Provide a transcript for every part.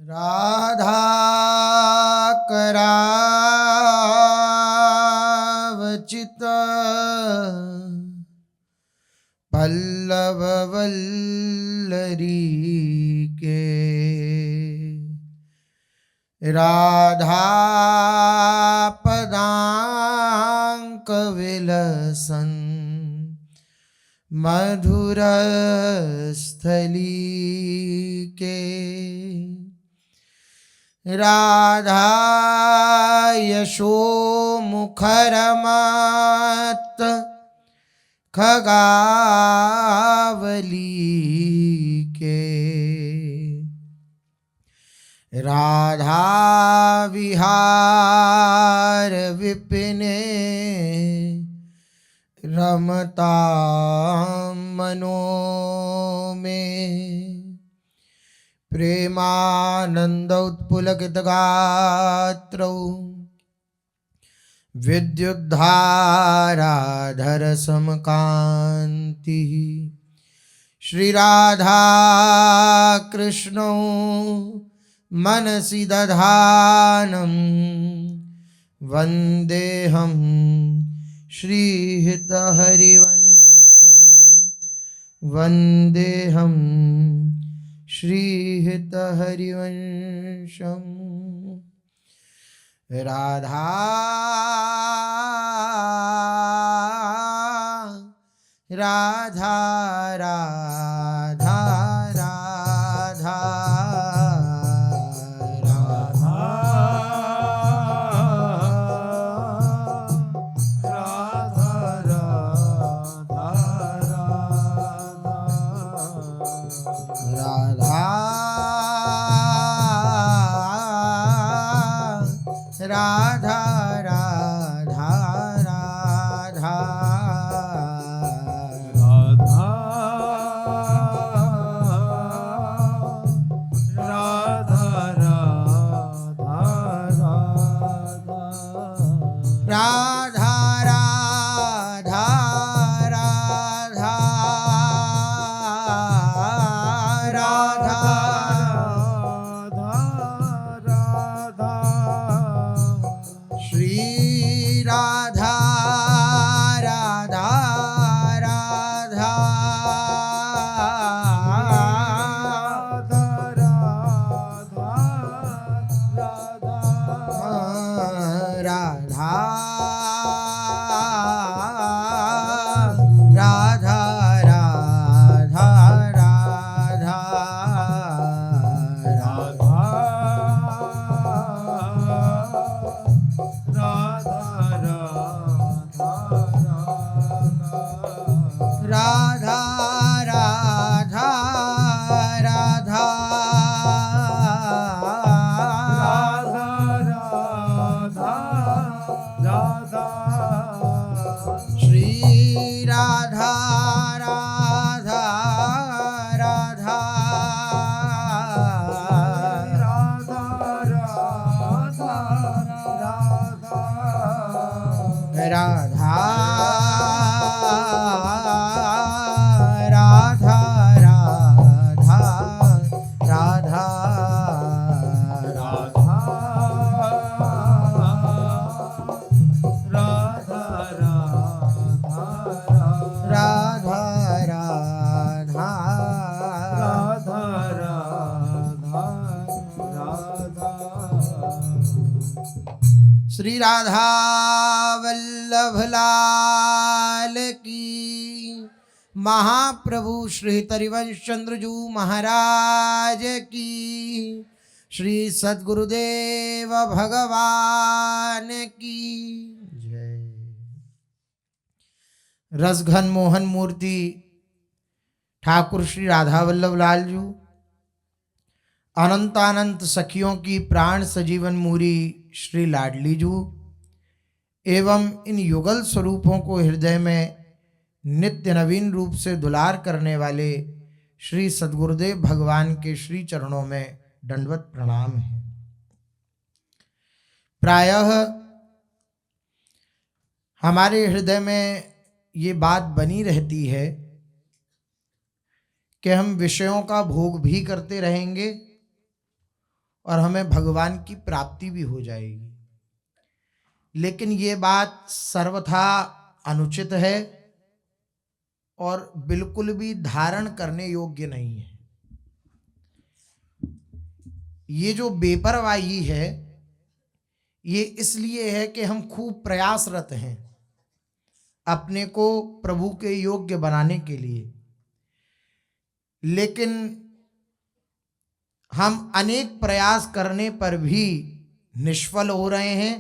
राधा करावचित पल्लव वल्लरी के। राधा पदांक विलसन मधुर स्थली के। राधा यशो मुखर मत खगावली के। राधा विहार विपिने रमता मनो में। प्रेमानंद उत्पुलकित गात्रौ विद्युद्धाराधर समकांति। श्री राधा कृष्णौ मनसि दधानं वन्देऽहं श्रीहितहरिवंशं। वन्देऽहं श्रीहितहरिवंशं। राधा राधा राधा राधा राधा राधा राधा राधा राधा राधा राधा श्री राधा राधा राधा राधा राधा राधा राधा राधा राधा राधा श्री राधा राधा राधा राधा राधा राधा राधा राधा श्री राधा वल्लभ लाल की, महाप्रभु श्री हरिवंश चंद्रजू महाराज की, श्री सद्गुरुदेव भगवान की जय। रसघन मोहन मूर्ति ठाकुर श्री राधा वल्लभ लाल जी, अनंतानंत सखियों की प्राण सजीवन मूरी श्री लाडली जू एवं इन युगल स्वरूपों को हृदय में नित्य नवीन रूप से दुलार करने वाले श्री सद्गुरुदेव भगवान के श्री चरणों में दंडवत प्रणाम है। प्रायः हमारे हृदय में ये बात बनी रहती है कि हम विषयों का भोग भी करते रहेंगे और हमें भगवान की प्राप्ति भी हो जाएगी। लेकिन ये बात सर्वथा अनुचित है और बिल्कुल भी धारण करने योग्य नहीं है। ये जो बेपरवाही है ये इसलिए है कि हम खूब प्रयासरत हैं अपने को प्रभु के योग्य बनाने के लिए, लेकिन हम अनेक प्रयास करने पर भी निष्फल हो रहे हैं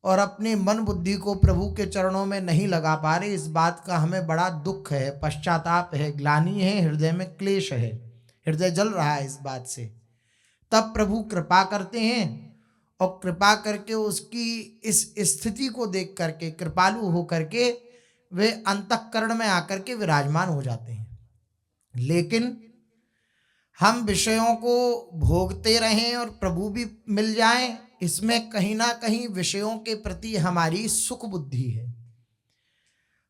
और अपने मन बुद्धि को प्रभु के चरणों में नहीं लगा पा रहे। इस बात का हमें बड़ा दुख है, पश्चाताप है, ग्लानि है, हृदय में क्लेश है, हृदय जल रहा है इस बात से। तब प्रभु कृपा करते हैं और कृपा करके उसकी इस स्थिति को देख करके, कृपालु हो करके वे अंतःकरण में आकर के विराजमान हो जाते हैं। लेकिन हम विषयों को भोगते रहें और प्रभु भी मिल जाएं, इसमें कहीं ना कहीं विषयों के प्रति हमारी सुख बुद्धि है।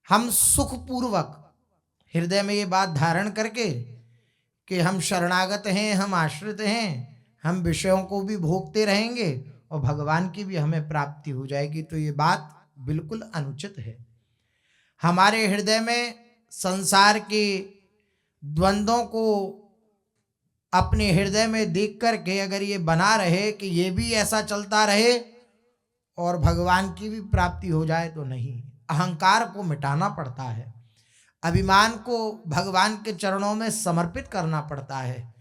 हम सुखपूर्वक हृदय में ये बात धारण करके कि हम शरणागत हैं, हम आश्रित हैं, हम विषयों को भी भोगते रहेंगे और भगवान की भी हमें प्राप्ति हो जाएगी, तो ये बात बिल्कुल अनुचित है। हमारे हृदय में संसार के द्वंद्वों को अपने हृदय में देख करके अगर ये बना रहे कि ये भी ऐसा चलता रहे और भगवान की भी प्राप्ति हो जाए, तो नहीं। अहंकार को मिटाना पड़ता है, अभिमान को भगवान के चरणों में समर्पित करना पड़ता है,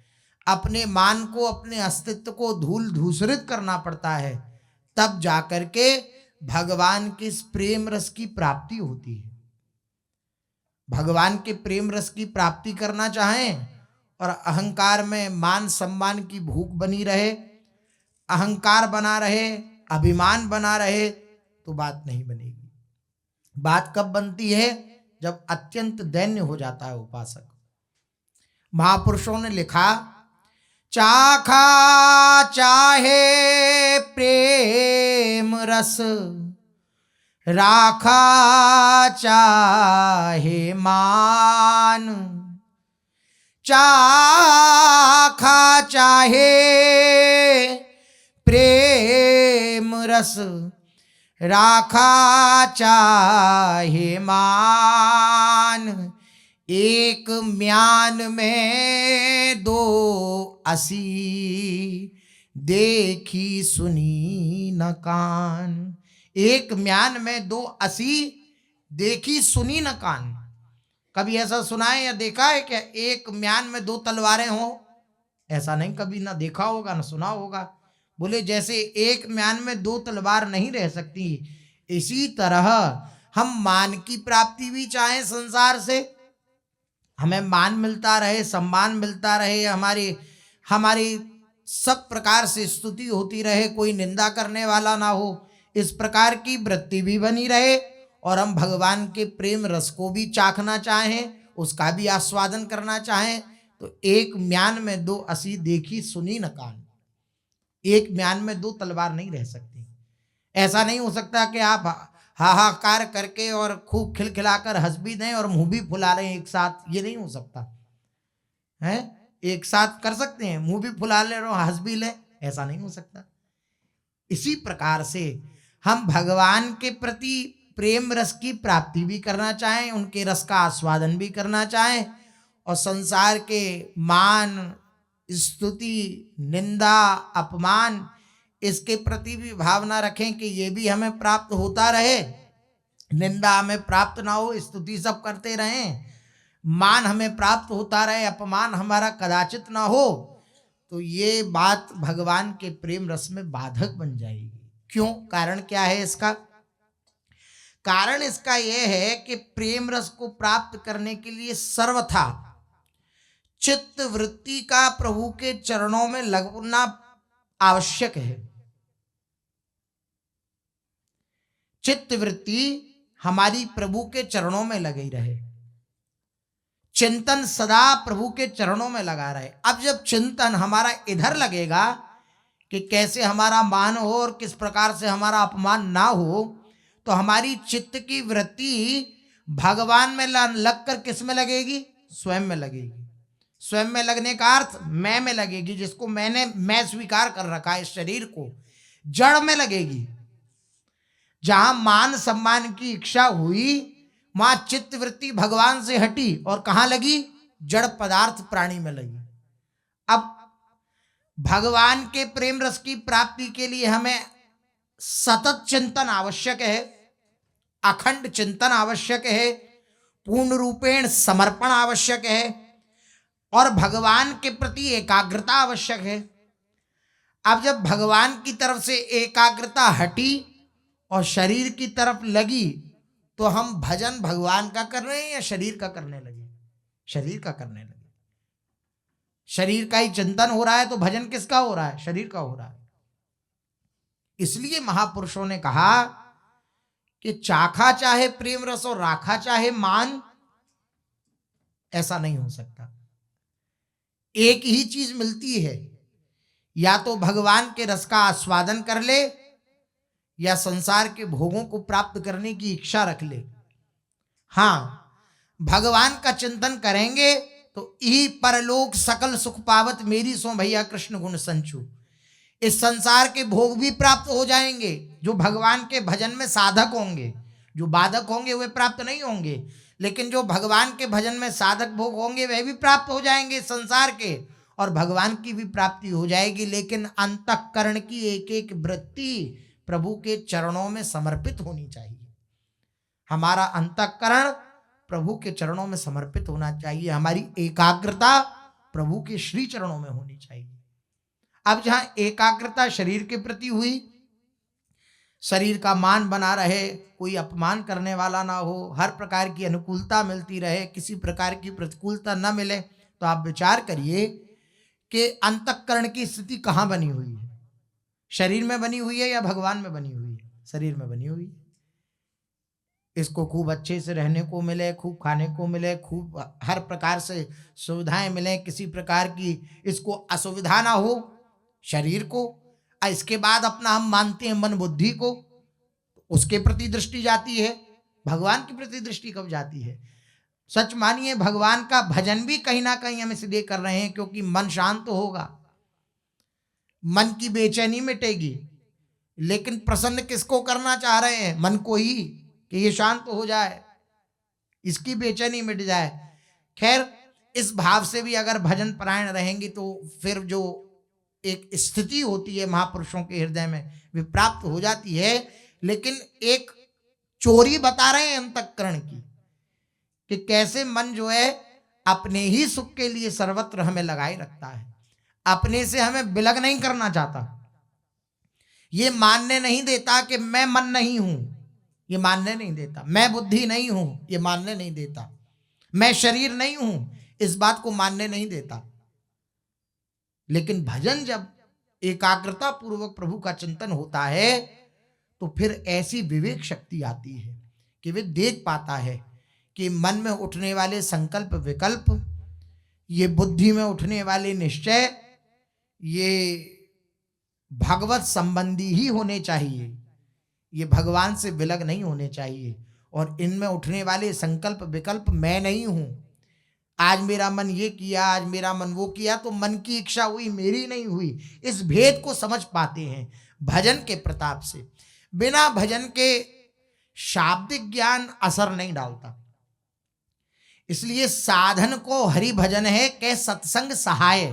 अपने मान को, अपने अस्तित्व को धूल धूसरित करना पड़ता है, तब जाकर के भगवान के इस प्रेम रस की प्राप्ति होती है। भगवान के प्रेम रस की प्राप्ति करना चाहें और अहंकार में मान सम्मान की भूख बनी रहे, अहंकार बना रहे, अभिमान बना रहे, तो बात नहीं बनेगी। बात कब बनती है? जब अत्यंत दैन्य हो जाता है उपासक। महापुरुषों ने लिखा, चाखा चाहे प्रेम रस, राखा चाहे मान, चाखा चाहे प्रेम रस, राखा चाहे मान, एक म्यान में दो असी, देखी सुनी न कान। एक म्यान में दो असी, देखी सुनी न कान। कभी ऐसा सुना है या देखा है क्या एक म्यान में दो तलवारें हो? ऐसा नहीं, कभी ना देखा होगा ना सुना होगा। बोले जैसे एक म्यान में दो तलवार नहीं रह सकती, इसी तरह हम मान की प्राप्ति भी चाहें, संसार से हमें मान मिलता रहे, सम्मान मिलता रहे, हमारी सब प्रकार से स्तुति होती रहे, कोई निंदा करने वाला ना हो, इस प्रकार की वृत्ति भी बनी रहे, और हम भगवान के प्रेम रस को भी चाखना चाहें, उसका भी आस्वादन करना चाहें, तो एक म्यान में दो असी, देखी सुनी न कान। एक म्यान में दो तलवार नहीं रह सकती। ऐसा नहीं हो सकता कि आप हाहाकार करके और खूब खिलखिलाकर हंस भी दें और मुंह भी फुला रहे हैं एक साथ, ये नहीं हो सकता है। एक साथ कर सकते हैं, मुंह भी फुला ले और हंस भी ले, ऐसा नहीं हो सकता। इसी प्रकार से हम भगवान के प्रति प्रेम रस की प्राप्ति भी करना चाहें, उनके रस का आस्वादन भी करना चाहें, और संसार के मान, स्तुति, निंदा, अपमान, इसके प्रति भी भावना रखें कि ये भी हमें प्राप्त होता रहे, निंदा हमें प्राप्त ना हो, स्तुति सब करते रहें, मान हमें प्राप्त होता रहे, अपमान हमारा कदाचित ना हो, तो ये बात भगवान के प्रेम रस में बाधक बन जाएगी। क्यों? कारण क्या है इसका? कारण इसका यह है कि प्रेम रस को प्राप्त करने के लिए सर्वथा चित्त वृत्ति का प्रभु के चरणों में लगना आवश्यक है। चित्त वृत्ति हमारी प्रभु के चरणों में लगी रहे, चिंतन सदा प्रभु के चरणों में लगा रहे। अब जब चिंतन हमारा इधर लगेगा कि कैसे हमारा मान हो और किस प्रकार से हमारा अपमान ना हो, तो हमारी चित्त की वृत्ति भगवान में लग कर किस में लगेगी? स्वयं में लगेगी। स्वयं में लगने का अर्थ मैं में लगेगी, जिसको मैं स्वीकार कर रखा है इस शरीर को, जड़ में लगेगी। जहां मान सम्मान की इच्छा हुई वहां चित्त वृत्ति भगवान से हटी और कहां लगी? जड़ पदार्थ प्राणी में लगी। अब भगवान के प्रेम रस की प्राप्ति के लिए हमें सतत चिंतन आवश्यक है, अखंड चिंतन आवश्यक है, पूर्ण रूपेण समर्पण आवश्यक है और भगवान के प्रति एकाग्रता आवश्यक है। अब जब भगवान की तरफ से एकाग्रता हटी और शरीर की तरफ लगी तो हम भजन भगवान का कर रहे हैं या शरीर का करने लगे? शरीर का करने लगे। शरीर का ही चिंतन हो रहा है तो भजन किसका हो रहा है? शरीर का हो रहा है। इसलिए महापुरुषों ने कहा कि चाखा चाहे प्रेम रस और राखा चाहे मान, ऐसा नहीं हो सकता। एक ही चीज मिलती है, या तो भगवान के रस का आस्वादन कर ले या संसार के भोगों को प्राप्त करने की इच्छा रख ले। हां, भगवान का चिंतन करेंगे तो ई परलोक सकल सुख पावत मेरी सो भैया कृष्ण गुण संचू। इस संसार के भोग भी प्राप्त हो जाएंगे, जो भगवान के भजन में साधक होंगे। जो बाधक होंगे वे प्राप्त नहीं होंगे, लेकिन जो भगवान के भजन में साधक भोग होंगे वे भी प्राप्त हो जाएंगे संसार के, और भगवान की भी प्राप्ति हो जाएगी। लेकिन अंतःकरण की एक एक वृत्ति प्रभु के चरणों में समर्पित होनी चाहिए। हमारा अंतःकरण प्रभु के चरणों में समर्पित होना चाहिए, हमारी एकाग्रता प्रभु के श्री चरणों में होनी चाहिए। अब जहां एकाग्रता शरीर के प्रति हुई, शरीर का मान बना रहे, कोई अपमान करने वाला ना हो, हर प्रकार की अनुकूलता मिलती रहे, किसी प्रकार की प्रतिकूलता न मिले, तो आप विचार करिए कि अंतःकरण की स्थिति कहां बनी हुई है? शरीर में बनी हुई है या भगवान में बनी हुई है? शरीर में बनी हुई है। इसको खूब अच्छे से रहने को मिले, खूब खाने को मिले, खूब हर प्रकार से सुविधाएं मिले, किसी प्रकार की इसको असुविधा ना हो शरीर को। इसके बाद अपना हम मानते हैं मन बुद्धि को, उसके प्रति दृष्टि जाती है, भगवान की प्रति दृष्टि कब जाती है? सच मानिए, भगवान का भजन भी कहीं ना कहीं हम इसलिए कर रहे हैं क्योंकि मन शांत होगा, मन की बेचैनी मिटेगी। लेकिन प्रसन्न किसको करना चाह रहे हैं? मन को ही, कि ये शांत हो जाए, इसकी बेचैनी मिट जाए। खैर, इस भाव से भी अगर भजन परायण रहेंगे तो फिर जो एक स्थिति होती है महापुरुषों के हृदय में वे प्राप्त हो जाती है। लेकिन एक चोरी बता रहे हैं अंतःकरण की, कि कैसे मन जो है अपने ही सुख के लिए सर्वत्र हमें लगाए रखता है, अपने से हमें विलग नहीं करना चाहता। ये मानने नहीं देता कि मैं मन नहीं हूं, ये मानने नहीं देता। मैं बुद्धि नहीं हूं, ये मानने नहीं देता। मैं शरीर नहीं हूं, इस बात को मानने नहीं देता। लेकिन भजन जब एकाग्रता पूर्वक प्रभु का चिंतन होता है तो फिर ऐसी विवेक शक्ति आती है कि वे देख पाता है कि मन में उठने वाले संकल्प विकल्प, ये बुद्धि में उठने वाले निश्चय, ये भगवत संबंधी ही होने चाहिए, ये भगवान से विलग नहीं होने चाहिए। और इनमें उठने वाले संकल्प विकल्प मैं नहीं हूं। आज मेरा मन ये किया, आज मेरा मन वो किया, तो मन की इच्छा हुई, मेरी नहीं हुई। इस भेद को समझ पाते हैं भजन के प्रताप से। बिना भजन के शाब्दिक ज्ञान असर नहीं डालता। इसलिए साधन को हरि भजन है के सत्संग सहाय।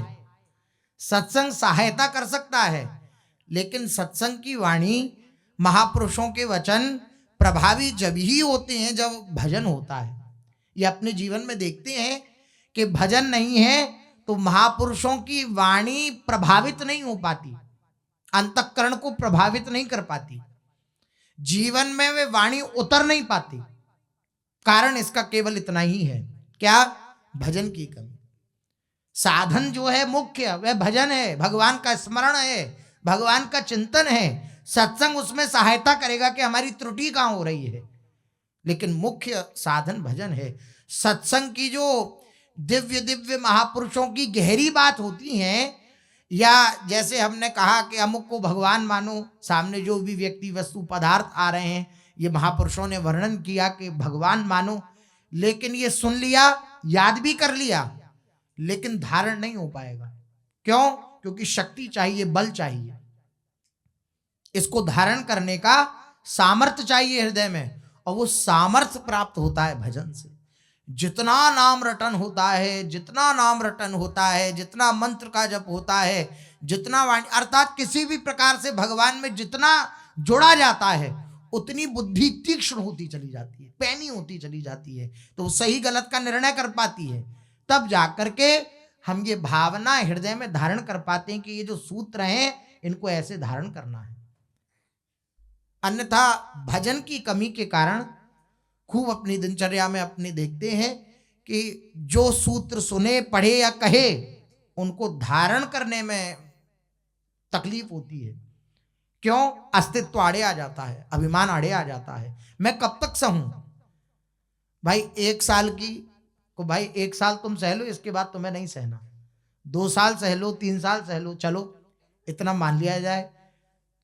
सत्संग सहायता कर सकता है, लेकिन सत्संग की वाणी, महापुरुषों के वचन प्रभावी जब ही होते हैं जब भजन होता है। ये अपने जीवन में देखते हैं कि भजन नहीं है तो महापुरुषों की वाणी प्रभावित नहीं हो पाती, अंतःकरण को प्रभावित नहीं कर पाती, जीवन में वे वाणी उतर नहीं पाती। कारण इसका केवल इतना ही है, क्या? भजन की कमी। साधन जो है मुख्य वह भजन है, भगवान का स्मरण है, भगवान का चिंतन है। सत्संग उसमें सहायता करेगा कि हमारी त्रुटि कहां हो रही है, लेकिन मुख्य साधन भजन है। सत्संग की जो दिव्य दिव्य महापुरुषों की गहरी बात होती है, या जैसे हमने कहा कि अमुक को भगवान मानो, सामने जो भी व्यक्ति वस्तु पदार्थ आ रहे हैं ये महापुरुषों ने वर्णन किया कि भगवान मानो, लेकिन ये सुन लिया, याद भी कर लिया, लेकिन धारण नहीं हो पाएगा। क्यों? क्योंकि शक्ति चाहिए, बल चाहिए, इसको धारण करने का सामर्थ्य चाहिए हृदय में, और वो सामर्थ्य प्राप्त होता है भजन से। जितना नाम रटन होता है, जितना नाम रटन होता है, जितना मंत्र का जप होता है, जितना वाणी, अर्थात किसी भी प्रकार से भगवान में जितना जोड़ा जाता है, उतनी बुद्धि तीक्ष्ण होती चली जाती है, पैनी होती चली जाती है, तो वो सही गलत का निर्णय कर पाती है। तब जाकर के हम ये भावना हृदय में धारण कर पाते हैं कि ये जो सूत्र हैं इनको ऐसे धारण करना है। अन्यथा भजन की कमी के कारण खूब अपनी दिनचर्या में अपने देखते हैं कि जो सूत्र सुने, पढ़े या कहे, उनको धारण करने में तकलीफ होती है। क्यों? अस्तित्व आड़े आ जाता है, अभिमान आड़े आ जाता है। मैं कब तक सहूं भाई? 1 साल की को भाई 1 साल तुम सह लो, इसके बाद तुम्हें नहीं सहना। 2 साल सह लो, 3 साल सह लो, चलो इतना मान लिया जाए।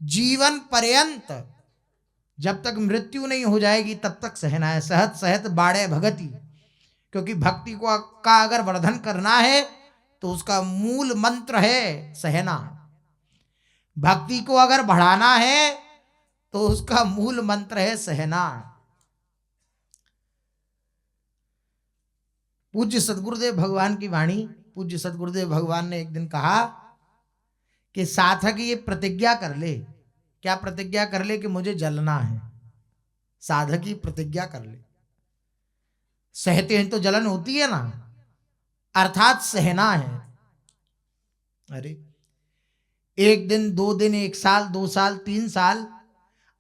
जीवन पर्यंत जब तक मृत्यु नहीं हो जाएगी तब तक सहना है। सहत सहत बाड़े भगति, क्योंकि भक्ति को का अगर वर्धन करना है तो उसका मूल मंत्र है सहना। भक्ति को अगर बढ़ाना है तो उसका मूल मंत्र है सहना। पूज्य सदगुरुदेव भगवान की वाणी, पूज्य सदगुरुदेव भगवान ने एक दिन कहा कि साधक ये प्रतिज्ञा कर ले। क्या प्रतिज्ञा कर ले? कि मुझे जलना है। साधक ही प्रतिज्ञा कर ले। सहते हैं तो जलन होती है ना, अर्थात सहना है। अरे 1 दिन, 2 दिन, 1 साल, 2 साल, 3 साल,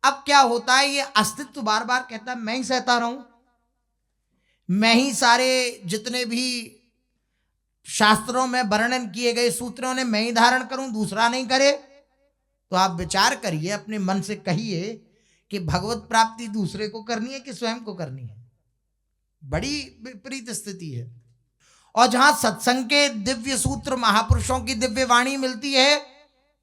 अब क्या होता है? ये अस्तित्व बार बार कहता है मैं ही सहता रहूं, मैं ही सारे जितने भी शास्त्रों में वर्णन किए गए सूत्रों ने मैं ही धारण करूं, दूसरा नहीं करे। तो आप विचार करिए, अपने मन से कहिए कि भगवत प्राप्ति दूसरे को करनी है कि स्वयं को करनी है? बड़ी विपरीत स्थिति है। और जहां सत्संग के दिव्य सूत्र, महापुरुषों की दिव्य वाणी मिलती है,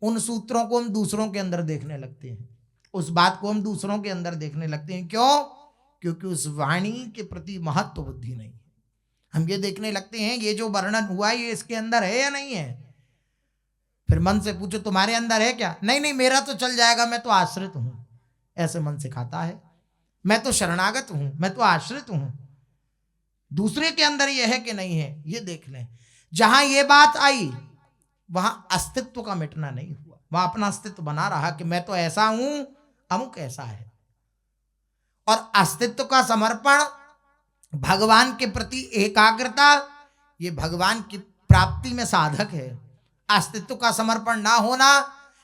उन सूत्रों को हम दूसरों के अंदर देखने लगते हैं, उस बात को हम दूसरों के अंदर देखने लगते हैं। क्यों? क्योंकि उस वाणी के प्रति महत्व बुद्धि नहीं है। हम ये देखने लगते हैं ये जो वर्णन हुआ ये इसके अंदर है या नहीं है। फिर मन से पूछो तुम्हारे अंदर है क्या? नहीं नहीं, मेरा तो चल जाएगा, मैं तो आश्रित हूं। ऐसे मन से खाता है। मैं तो शरणागत हूं, मैं तो आश्रित हूं। दूसरे के अंदर ये है कि नहीं है, ये देख लें। जहां ये बात आई वहां अस्तित्व का मिटना नहीं हुआ, वहां अपना अस्तित्व बना रहा कि मैं तो ऐसा हूं, अमुक ऐसा है। और अस्तित्व का समर्पण, भगवान के प्रति एकाग्रता, ये भगवान की प्राप्ति में साधक है। अस्तित्व का समर्पण ना होना,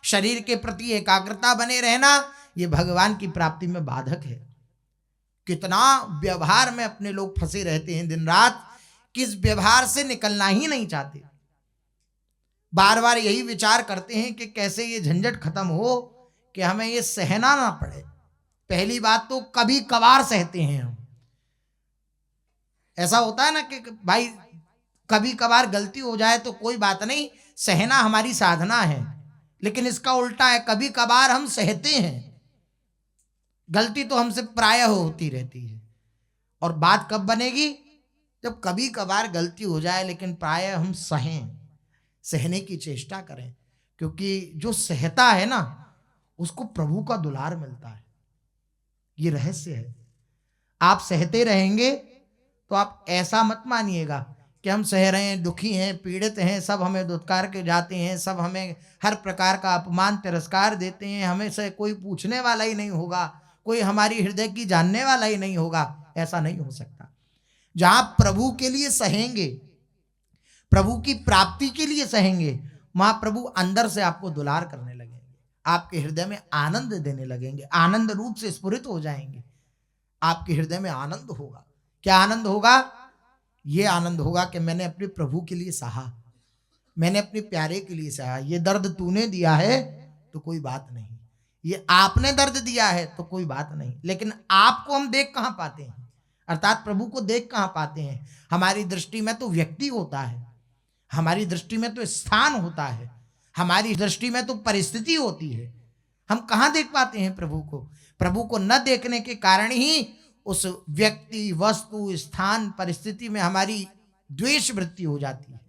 शरीर के प्रति एकाग्रता बने रहना, ये भगवान की प्राप्ति में बाधक है। कितना व्यवहार में अपने लोग फंसे रहते हैं दिन रात, किस व्यवहार से निकलना ही नहीं चाहते। बार बार यही विचार करते हैं कि कैसे ये झंझट खत्म हो, कि हमें ये सहना ना पड़े। पहली बात तो कभी कभार सहते हैं हम। ऐसा होता है ना कि भाई कभी कभार गलती हो जाए तो कोई बात नहीं, सहना हमारी साधना है। लेकिन इसका उल्टा है, कभी कभार हम सहते हैं। गलती तो हमसे प्रायः होती रहती है। और बात कब बनेगी? जब कभी कभार गलती हो जाए, लेकिन प्रायः हम सहें, सहने की चेष्टा करें। क्योंकि जो सहता है ना, उसको प्रभु का दुलार मिलता है। ये रहस्य है। आप सहते रहेंगे तो आप ऐसा मत मानिएगा कि हम सह रहे हैं, दुखी हैं, पीड़ित हैं, सब हमें दुत्कार के जाते हैं, सब हमें हर प्रकार का अपमान तिरस्कार देते हैं, हमें से कोई पूछने वाला ही नहीं होगा, कोई हमारी हृदय की जानने वाला ही नहीं होगा। ऐसा नहीं हो सकता। जहां प्रभु के लिए सहेंगे, प्रभु की प्राप्ति के लिए सहेंगे, वहां प्रभु अंदर से आपको दुलार करने लगेंगे, आपके हृदय में आनंद देने लगेंगे, आनंद रूप से स्फुरित हो जाएंगे। आपके हृदय में आनंद होगा। क्या आनंद होगा? ये आनंद होगा कि मैंने अपने प्रभु के लिए सहा, मैंने अपने प्यारे के लिए सहा। ये दर्द तूने दिया है तो कोई बात नहीं, ये आपने दर्द दिया है तो कोई बात नहीं। लेकिन आपको हम देख कहां पाते हैं, अर्थात प्रभु को देख कहां पाते हैं? हमारी दृष्टि में तो व्यक्ति होता है, हमारी दृष्टि में तो स्थान होता है, हमारी दृष्टि में तो परिस्थिति होती है। हम कहां देख पाते हैं प्रभु को? प्रभु को न देखने के कारण ही उस व्यक्ति, वस्तु, स्थान, परिस्थिति में हमारी द्वेष वृत्ति हो जाती है,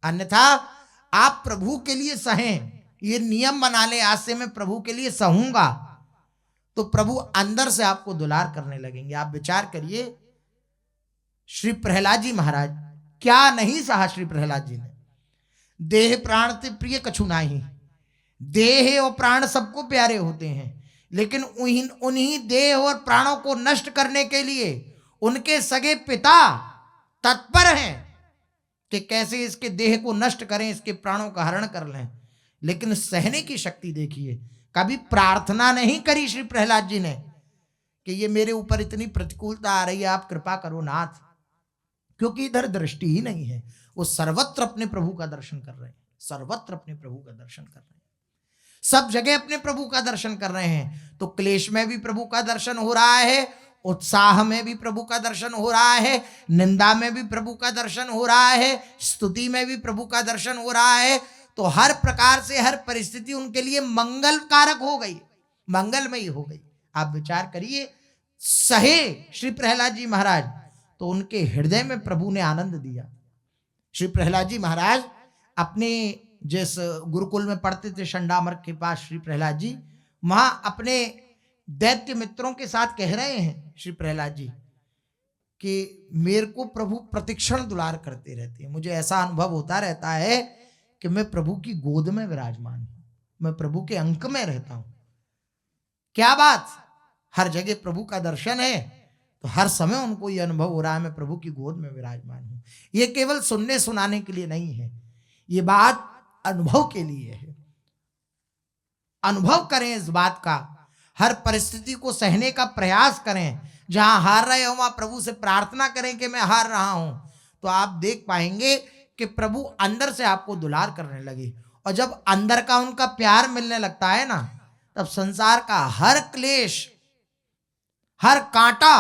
अन्यथा आप प्रभु के लिए सहें, ये नियम बना ले आज से मैं प्रभु के लिए सहूंगा, तो प्रभु अंदर से आपको दुलार करने लगेंगे। आप विचार करिए, श्री प्रहलाद जी महाराज क्या नहीं सहा श्री प्रहलाद जी ने। देह प्राण ते प्रिय कछु नाही, देह और प्राण सबको प्यारे होते हैं, लेकिन उन्हीं देह और प्राणों को नष्ट करने के लिए उनके सगे पिता तत्पर हैं कि कैसे इसके देह को नष्ट करें, इसके प्राणों का हरण कर लें। लेकिन सहने की शक्ति देखिए, कभी प्रार्थना नहीं करी श्री प्रहलाद जी ने कि ये मेरे ऊपर इतनी प्रतिकूलता आ रही है, आप कृपा करो नाथ, क्योंकि इधर दृष्टि ही नहीं है। वो सर्वत्र अपने प्रभु का दर्शन कर रहे हैं, सर्वत्र अपने प्रभु का दर्शन कर रहे हैं, सब जगह अपने प्रभु का दर्शन कर रहे हैं। तो क्लेश में भी प्रभु का दर्शन हो रहा है, उत्साह में भी प्रभु का दर्शन हो रहा है, निंदा में भी प्रभु का दर्शन हो रहा है, स्तुति में भी प्रभु का दर्शन हो रहा है। तो हर प्रकार से हर परिस्थिति उनके लिए मंगल कारक हो गई, मंगलमयी हो गई। आप विचार करिए, सहे श्री प्रहलाद जी महाराज, तो उनके हृदय में प्रभु ने आनंद दिया। श्री प्रहलाद जी महाराज अपने जिस गुरुकुल में पढ़ते थे शंडामर के पास, श्री प्रहलाद जी वहां अपने दैत्य मित्रों के साथ कह रहे हैं श्री प्रहलाद जी कि मेरे को प्रभु प्रतिक्षण दुलार करते रहते हैं, मुझे ऐसा अनुभव होता रहता है कि मैं प्रभु की गोद में विराजमान हूं, मैं प्रभु के अंक में रहता हूं। क्या बात, हर जगह प्रभु का दर्शन है, तो हर समय उनको यह अनुभव हो रहा है मैं प्रभु की गोद में विराजमान हूं। ये केवल सुनने सुनाने के लिए नहीं है, ये बात अनुभव के लिए है। अनुभव करें इस बात का, हर परिस्थिति को सहने का प्रयास करें। जहां हार रहे हो वहां प्रभु से प्रार्थना करें कि मैं हार रहा हूं, तो आप देख पाएंगे कि प्रभु अंदर से आपको दुलार करने लगे। और जब अंदर का उनका प्यार मिलने लगता है ना, तब संसार का हर क्लेश, हर कांटा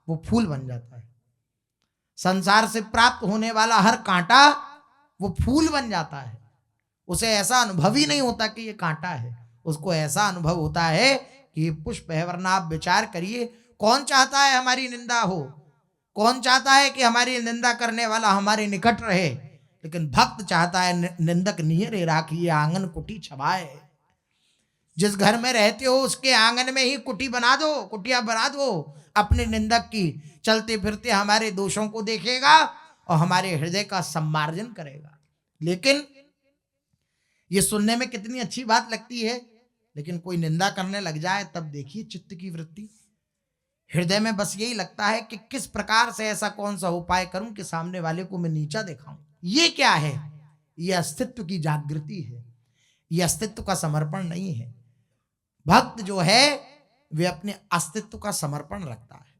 वो फूल बन जाता है। संसार से प्राप्त होने वाला हर कांटा वो फूल बन जाता है। उसे ऐसा अनुभव ही नहीं होता कि ये कांटा है, उसको ऐसा अनुभव होता है कि ये पुष्प है। वरना आप विचार करिए, कौन चाहता है हमारी निंदा हो, कौन चाहता है कि हमारी निंदा करने वाला हमारे निकट रहे, लेकिन भक्त चाहता है निंदक नियरे राखी आंगन कुटी छवाए। जिस घर में रहते हो उसके आंगन में ही कुटी बना दो, कुटिया बना दो अपने निंदक की, चलते फिरते हमारे दोषों को देखेगा और हमारे हृदय का सम्मार्जन करेगा। लेकिन ये सुनने में कितनी अच्छी बात लगती है, लेकिन कोई निंदा करने लग जाए तब देखिए चित्त की वृत्ति, हृदय में बस यही लगता है कि किस प्रकार से ऐसा कौन सा उपाय करूं कि सामने वाले को मैं नीचा दिखाऊं। ये क्या है? ये अस्तित्व की जागृति है, ये अस्तित्व का समर्पण नहीं है। भक्त जो है वे अपने अस्तित्व का समर्पण रखता है,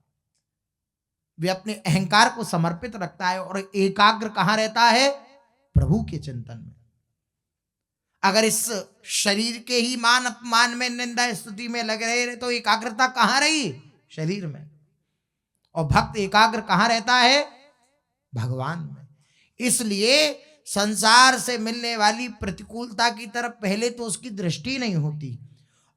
वे अपने अहंकार को समर्पित रखता है और एकाग्र कहां रहता है? प्रभु के चिंतन में। अगर इस शरीर के ही मान अपमान में, निंदा स्तुति में लगे रहे तो एकाग्रता कहां रही? शरीर में। और भक्त एकाग्र कहां रहता है? भगवान में। इसलिए संसार से मिलने वाली प्रतिकूलता की तरफ पहले तो उसकी दृष्टि नहीं होती,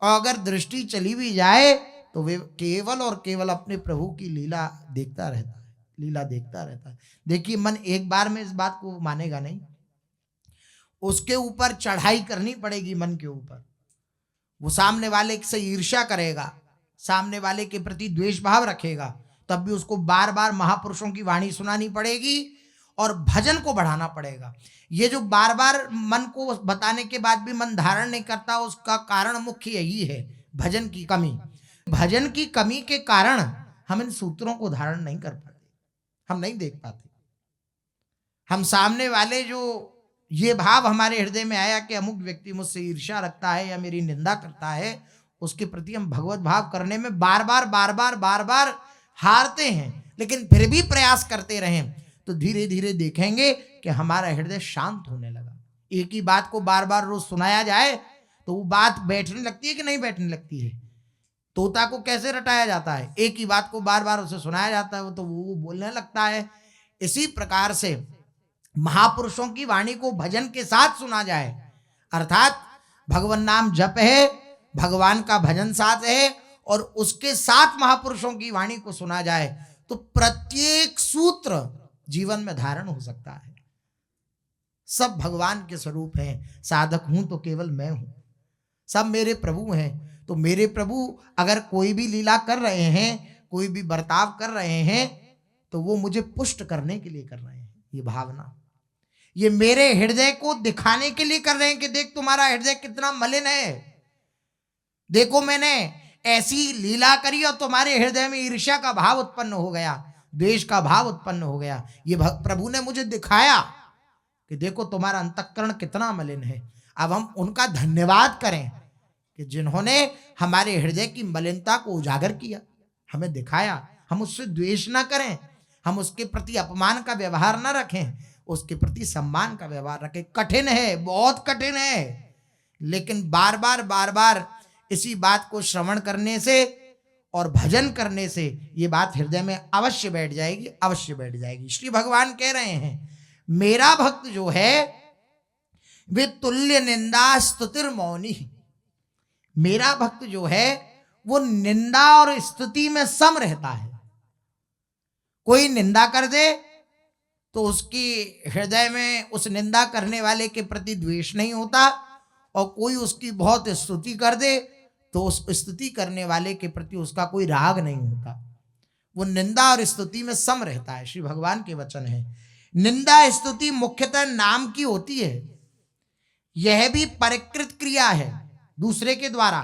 और अगर दृष्टि चली भी जाए तो वे केवल और केवल अपने प्रभु की लीला देखता रहता है, लीला देखता रहता है। देखिए, मन एक बार में इस बात को मानेगा नहीं, उसके ऊपर चढ़ाई करनी पड़ेगी। मन के ऊपर वो सामने वाले से ईर्ष्या करेगा, सामने वाले के प्रति द्वेष भाव रखेगा, तब भी उसको बार बार महापुरुषों की वाणी सुनानी पड़ेगी और भजन को बढ़ाना पड़ेगा। ये जो बार बार मन को बताने के बाद भी मन धारण नहीं करता, उसका कारण मुख्य यही है, भजन की कमी। भजन की कमी के कारण हम इन सूत्रों को धारण नहीं कर पाते, हम नहीं देख पाते। हम सामने वाले जो ये भाव हमारे हृदय में आया कि अमुक व्यक्ति मुझसे ईर्ष्या रखता है या मेरी निंदा करता है, उसके प्रति हम भगवत भाव करने में बार बार हारते हैं। लेकिन फिर भी प्रयास करते रहें तो धीरे धीरे देखेंगे कि हमारा हृदय शांत होने लगा। एक ही बात को बार बार रोज सुनाया जाए तो वो बात बैठने लगती है कि नहीं बैठने लगती है? तोता को कैसे रटाया जाता है? एक ही बात को बार बार उसे सुनाया जाता है, तो वो बोलने लगता है। इसी प्रकार से महापुरुषों की वाणी को भजन के साथ सुना जाए, अर्थात भगवान नाम जप है, भगवान का भजन साथ है, और उसके साथ महापुरुषों की वाणी को सुना जाए, तो प्रत्येक सूत्र जीवन में धारण हो सकता है। सब भगवान के स्वरूप हैं। साधक हूं तो केवल मैं हूं, सब मेरे प्रभु हैं। तो मेरे प्रभु अगर कोई भी लीला कर रहे हैं, कोई भी बर्ताव कर रहे हैं, तो वो मुझे पुष्ट करने के लिए कर रहे हैं। ये भावना, ये मेरे हृदय को दिखाने के लिए कर रहे हैं कि देख तुम्हारा हृदय कितना मलिन है, देखो मैंने ऐसी लीला करी और तुम्हारे हृदय में ईर्ष्या का भाव उत्पन्न हो गया, द्वेष का भाव उत्पन्न हो गया। ये प्रभु ने मुझे दिखाया कि देखो तुम्हारा अंतःकरण कितना मलिन है। अब हम उनका धन्यवाद करें कि जिन्होंने हमारे हृदय की मलिनता को उजागर किया, हमें दिखाया। हम उससे द्वेष ना करें, हम उसके प्रति अपमान का व्यवहार ना रखें, उसके प्रति सम्मान का व्यवहार रखें। कठिन है, बहुत कठिन है, लेकिन बार बार इसी बात को श्रवण करने से और भजन करने से ये बात हृदय में अवश्य बैठ जाएगी, अवश्य बैठ जाएगी। श्री भगवान कह रहे हैं मेरा भक्त जो है वे तुल्य निंदा स्तुतिर मौनी। मेरा भक्त जो है वो निंदा और स्तुति में सम रहता है। कोई निंदा कर दे तो उसकी हृदय में उस निंदा करने वाले के प्रति द्वेष नहीं होता, और कोई उसकी बहुत स्तुति कर दे तो उस स्तुति करने वाले के प्रति उसका कोई राग नहीं होता। वो निंदा और स्तुति में सम रहता है। श्री भगवान के वचन है। निंदा स्तुति मुख्यतः नाम की होती है, यह भी परिकृत क्रिया है, दूसरे के द्वारा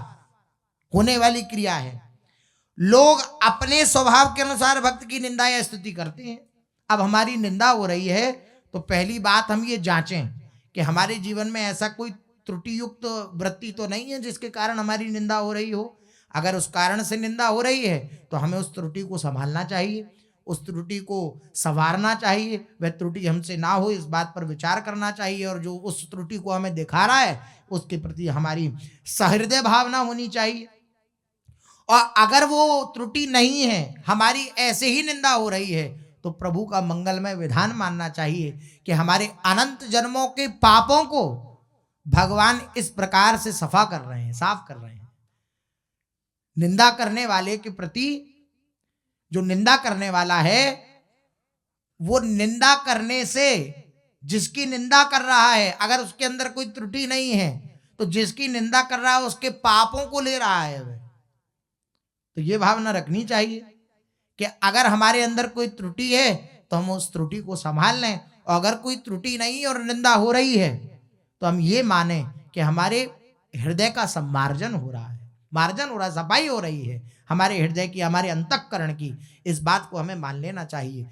होने वाली क्रिया है। लोग अपने स्वभाव के अनुसार भक्त की निंदा या स्तुति करते हैं। अब हमारी निंदा हो रही है तो पहली बात हम ये जांचें कि हमारे जीवन में ऐसा कोई त्रुटि युक्त वृत्ति तो नहीं है जिसके कारण हमारी निंदा हो रही हो। अगर उस कारण से निंदा हो रही है तो हमें उस त्रुटि को संभालना चाहिए, उस त्रुटि को संवारना चाहिए। वह त्रुटि हमसे ना हो इस बात पर विचार करना चाहिए, और जो उस त्रुटि को हमें दिखा रहा है उसके प्रति हमारी सहृदय भावना होनी चाहिए। और अगर वो त्रुटि नहीं है, हमारी ऐसे ही निंदा हो रही है, तो प्रभु का मंगलमय विधान मानना चाहिए कि हमारे अनंत जन्मों के पापों को भगवान इस प्रकार से सफा कर रहे हैं, साफ कर रहे हैं। निंदा करने वाले के प्रति, जो निंदा करने वाला है, वो निंदा करने से जिसकी निंदा कर रहा है अगर उसके अंदर कोई त्रुटि नहीं है तो जिसकी निंदा कर रहा है उसके पापों को ले रहा है वह। तो ये भावना रखनी चाहिए कि अगर हमारे अंदर कोई त्रुटि है तो हम उस त्रुटि को संभाल लें, और अगर कोई त्रुटि नहीं और निंदा हो रही है तो हम ये माने कि हमारे हृदय का सम्मार्जन हो रहा है, मार्जन हो रहा है, सफाई हो रही है हमारे हृदय की, हमारे अंतःकरण की। इस बात को हमें मान लेना चाहिए।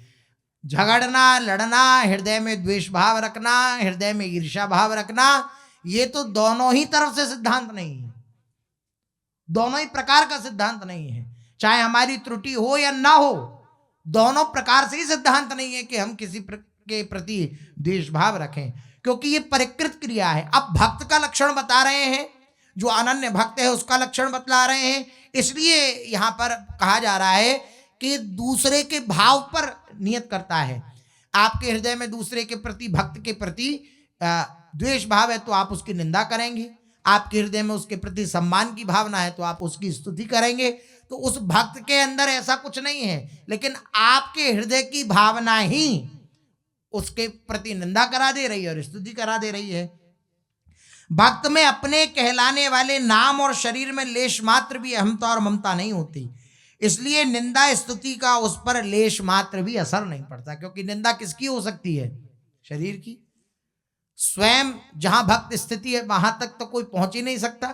झगड़ना, लड़ना, हृदय में द्वेष भाव रखना, हृदय में ईर्ष्या भाव रखना, ये तो दोनों ही तरफ से सिद्धांत नहीं है, दोनों ही प्रकार का सिद्धांत नहीं है। चाहे हमारी त्रुटि हो या ना हो, दोनों प्रकार से ही सिद्धांत नहीं है कि हम किसी के प्रति द्वेष भाव रखें, क्योंकि ये परिकृत क्रिया है। अब भक्त का लक्षण बता रहे हैं, जो अनन्य भक्त है उसका लक्षण बतला रहे हैं। इसलिए यहां पर कहा जा रहा है कि दूसरे के भाव पर नियत करता है। आपके हृदय में दूसरे के प्रति, भक्त के प्रति द्वेष भाव है तो आप उसकी निंदा करेंगे, आपके हृदय में उसके प्रति सम्मान की भावना है तो आप उसकी स्तुति करेंगे। तो उस भक्त के अंदर ऐसा कुछ नहीं है, लेकिन आपके हृदय की भावना ही उसके प्रति निंदा करा दे रही है और स्तुति करा दे रही है। भक्त में अपने कहलाने वाले नाम और शरीर में लेश मात्र भी अहमता और ममता नहीं होती, इसलिए निंदा स्तुति का उस पर लेश मात्र भी असर नहीं पड़ता। क्योंकि निंदा किसकी हो सकती है? शरीर की। स्वयं जहां भक्त स्थिति है वहां तक तो कोई पहुंच ही नहीं सकता।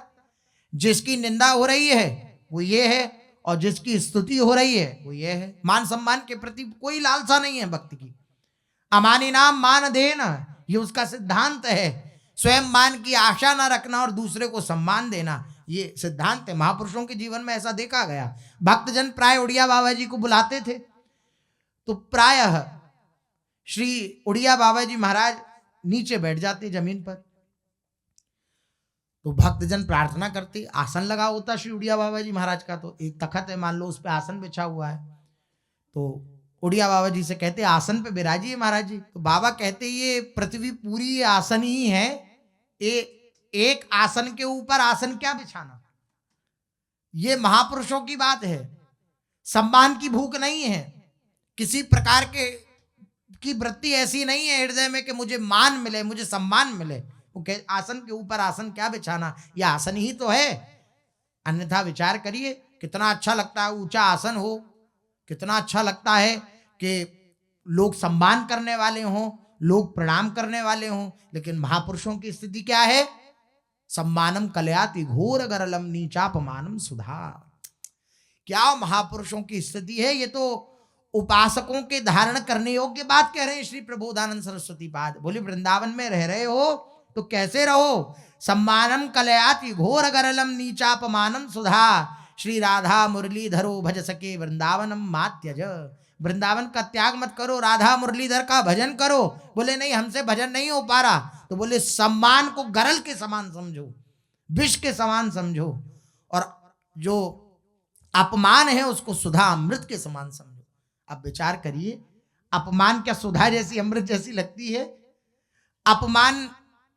जिसकी निंदा हो रही है वो ये है, और जिसकी स्तुति हो रही है वो ये है। मान सम्मान के प्रति कोई लालसा नहीं है भक्त की। अमानी नाम मान देना, ये उसका सिद्धांत है। स्वयं मान की आशा ना रखना और दूसरे को सम्मान देना, ये सिद्धांत है। महापुरुषों के जीवन में ऐसा देखा गया। भक्तजन प्राय उड़िया बाबा जी को बुलाते थे तो प्रायः श्री उड़िया बाबा जी महाराज नीचे बैठ जाते जमीन पर, तो भक्तजन प्रार्थना करते। आसन लगा होता श्री उड़िया बाबा जी महाराज का, तो एक तखत है मान लो, उस पर आसन बिछा हुआ है। तो उड़िया बाबा जी से कहते आसन पे बिराजिए महाराज जी। तो बाबा कहते ये पृथ्वी पूरी आसन ही है, एक आसन के ऊपर आसन क्या बिछाना। ये महापुरुषों की बात है। सम्मान की भूख नहीं है, किसी प्रकार की वृत्ति ऐसी नहीं है हृदय में कि मुझे मान मिले, मुझे सम्मान मिले। वो आसन के ऊपर आसन क्या बिछाना, यह आसन ही तो है। अन्यथा विचार करिए, कितना अच्छा लगता है ऊंचा आसन हो, कितना अच्छा लगता है कि लोग सम्मान करने वाले हों, लोग प्रणाम करने वाले हों। लेकिन महापुरुषों की स्थिति क्या है? सम्मानम कलयाति घोर गरलम नीचापमानम सुधा। क्या महापुरुषों की स्थिति है! ये तो उपासकों के धारण करने योग्य बात कह रहे हैं श्री प्रबोधानंद सरस्वती पाद। बोले वृंदावन में रह रहे हो तो कैसे रहो? सम्मानम कलयाति घोर गरलम नीचापमानम सुधा। श्री राधा मुरलीधरो भज सके वृंदावनम मात्यज। वृंदावन का त्याग मत करो, राधा मुरलीधर का भजन करो। बोले नहीं, हमसे भजन नहीं हो पा रहा। तो बोले सम्मान को गरल के समान समझो, विष के समान समझो, और जो अपमान है उसको सुधा अमृत के समान समझो। अब विचार करिए, अपमान क्या सुधा जैसी अमृत जैसी लगती है? अपमान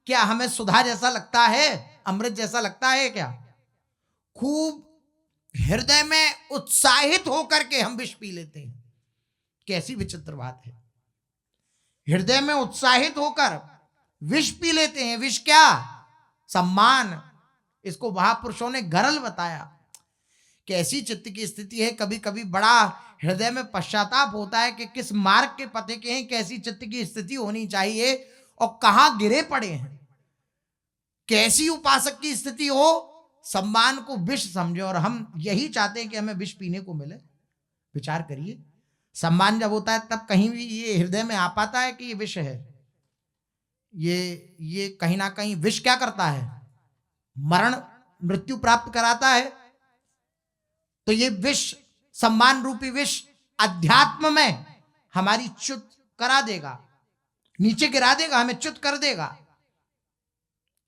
क्या हमें सुधा जैसा लगता है, अमृत जैसा लगता है क्या? खूब हृदय में उत्साहित होकर के हम विष पी लेते हैं। कैसी विचित्र बात है! हृदय में उत्साहित होकर विष पी लेते हैं। विष क्या? सम्मान। इसको महापुरुषों ने गरल बताया। कैसी चित्त की स्थिति है! कभी कभी बड़ा हृदय में पश्चाताप होता है कि किस मार्ग के पथे के हैं, कैसी चित्त की स्थिति होनी चाहिए और कहां गिरे पड़े हैं। कैसी उपासक की स्थिति हो, सम्मान को विष समझे, और हम यही चाहते हैं कि हमें विष पीने को मिले। विचार करिए, सम्मान जब होता है तब कहीं भी ये हृदय में आ पाता है कि ये विष है। ये कहीं ना कहीं विष क्या करता है? मरण, मृत्यु प्राप्त कराता है। तो ये विष, सम्मान रूपी विष, अध्यात्म में हमारी च्युत करा देगा, नीचे गिरा देगा, हमें च्युत कर देगा।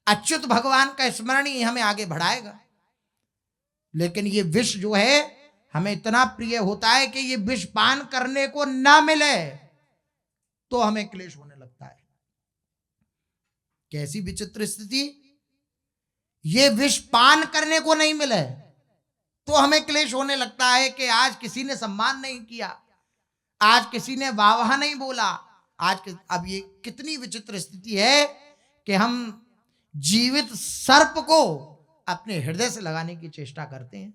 अच्युत भगवान का स्मरण ही हमें आगे बढ़ाएगा। लेकिन ये विष जो है हमें इतना प्रिय होता है कि ये विष पान करने को ना मिले तो हमें क्लेश होने लगता है। कैसी विचित्र स्थिति! ये विष पान करने को नहीं मिले तो हमें क्लेश होने लगता है कि आज किसी ने सम्मान नहीं किया, आज किसी ने वाह नहीं बोला, अब ये कितनी विचित्र स्थिति है कि हम जीवित सर्प को अपने हृदय से लगाने की चेष्टा करते हैं।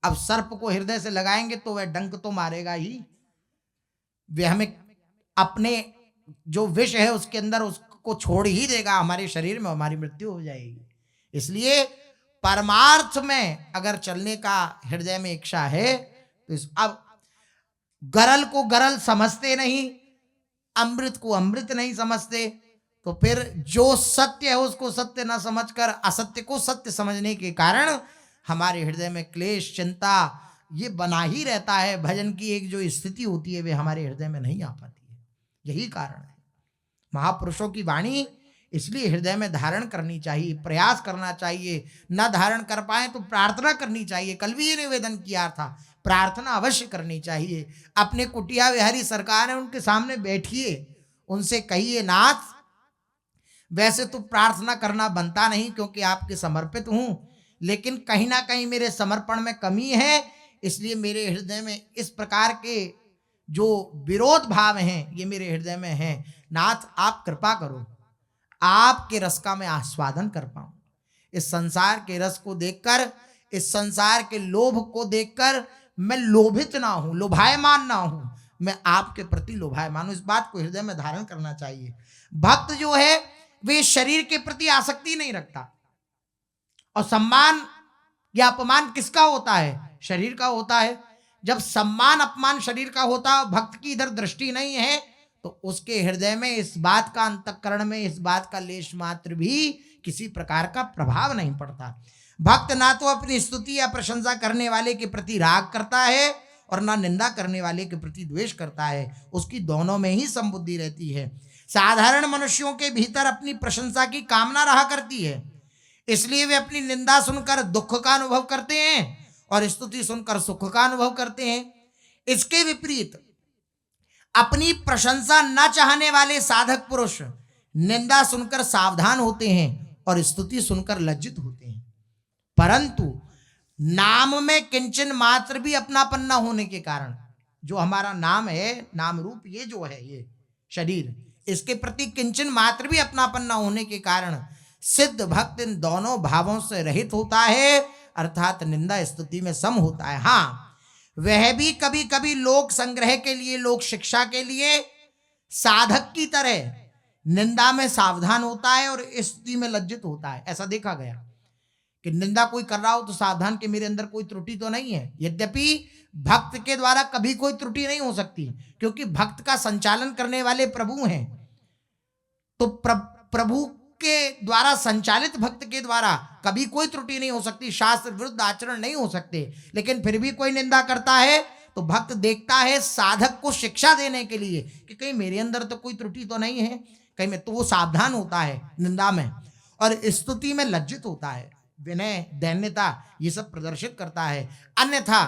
अब सर्प को हृदय से लगाएंगे तो वह डंक तो मारेगा ही, वे हमें अपने जो विष है उसके अंदर उसको छोड़ ही देगा, हमारे शरीर में हमारी मृत्यु हो जाएगी। इसलिए परमार्थ में अगर चलने का हृदय में इच्छा है तो अब गरल को गरल समझते नहीं, अमृत को अमृत नहीं समझते, तो फिर जो सत्य है उसको सत्य न समझकर असत्य को सत्य समझने के कारण हमारे हृदय में क्लेश, चिंता ये बना ही रहता है। भजन की एक जो स्थिति होती है वे हमारे हृदय में नहीं आ पाती है। यही कारण है। महापुरुषों की वाणी इसलिए हृदय में धारण करनी चाहिए, प्रयास करना चाहिए। न धारण कर पाए तो प्रार्थना करनी चाहिए। कल भी ये निवेदन किया था, प्रार्थना अवश्य करनी चाहिए। अपने कुटिया विहारी सरकार है, उनके सामने बैठिए, उनसे कहिए नाथ वैसे तो प्रार्थना करना बनता नहीं क्योंकि आपके समर्पित हूं, लेकिन कहीं ना कहीं मेरे समर्पण में कमी है, इसलिए मेरे हृदय में इस प्रकार के जो विरोध भाव हैं ये मेरे हृदय में हैं। नाथ आप कृपा करो, आपके रस का मैं आस्वादन कर पाऊं। इस संसार के रस को देखकर, इस संसार के लोभ को देखकर मैं लोभित ना हूं, लोभायमान ना हूं, मैं आपके प्रति लोभायमान हूं। इस बात को हृदय में धारण करना चाहिए। भक्त जो है वे शरीर के प्रति आसक्ति नहीं रखता, और सम्मान या अपमान किसका होता है? शरीर का होता है। जब सम्मान अपमान शरीर का होता है, भक्त की इधर दृष्टि नहीं है, तो उसके हृदय में इस बात का, अंतःकरण में इस बात का लेश मात्र भी किसी प्रकार का प्रभाव नहीं पड़ता। भक्त ना तो अपनी स्तुति या प्रशंसा करने वाले के प्रति राग करता है और ना निंदा करने वाले के प्रति द्वेष करता है, उसकी दोनों में ही समबुद्धि रहती है। साधारण मनुष्यों के भीतर अपनी प्रशंसा की कामना रहा करती है, इसलिए वे अपनी निंदा सुनकर दुख का अनुभव करते हैं और स्तुति सुनकर सुख का अनुभव करते हैं। इसके विपरीत अपनी प्रशंसा न चाहने वाले साधक पुरुष निंदा सुनकर सावधान होते हैं और स्तुति सुनकर लज्जित होते हैं। परंतु नाम में किंचन मात्र भी अपनापन न होने के कारण जो हमारा नाम है, नाम रूप ये जो है, ये शरीर, इसके प्रति किंचन मात्र भी अपनापन न होने के कारण सिद्ध भक्त इन दोनों भावों से रहित होता है, अर्थात निंदा स्तुति में सम होता है। हाँ, वह भी कभी कभी लोक संग्रह के लिए, लोक शिक्षा के लिए साधक की तरह निंदा में सावधान होता है और स्तुति में लज्जित होता है। ऐसा देखा गया कि निंदा कोई कर रहा हो तो सावधान कि मेरे अंदर कोई त्रुटि तो नहीं है। यद्यपि भक्त के द्वारा कभी कोई त्रुटि नहीं हो सकती, क्योंकि भक्त का संचालन करने वाले प्रभु हैं। तो प्रभु के द्वारा संचालित भक्त के द्वारा कभी कोई त्रुटि नहीं हो सकती, शास्त्र विरुद्ध आचरण नहीं हो सकते। लेकिन फिर भी कोई निंदा करता है तो भक्त देखता है साधक को शिक्षा देने के लिए कि कहीं मेरे अंदर तो कोई त्रुटि तो नहीं है कहीं में, तो वो सावधान होता है निंदा में, और स्तुति में लज्जित होता है, विनय दैन्यता ये सब प्रदर्शित करता है। अन्यथा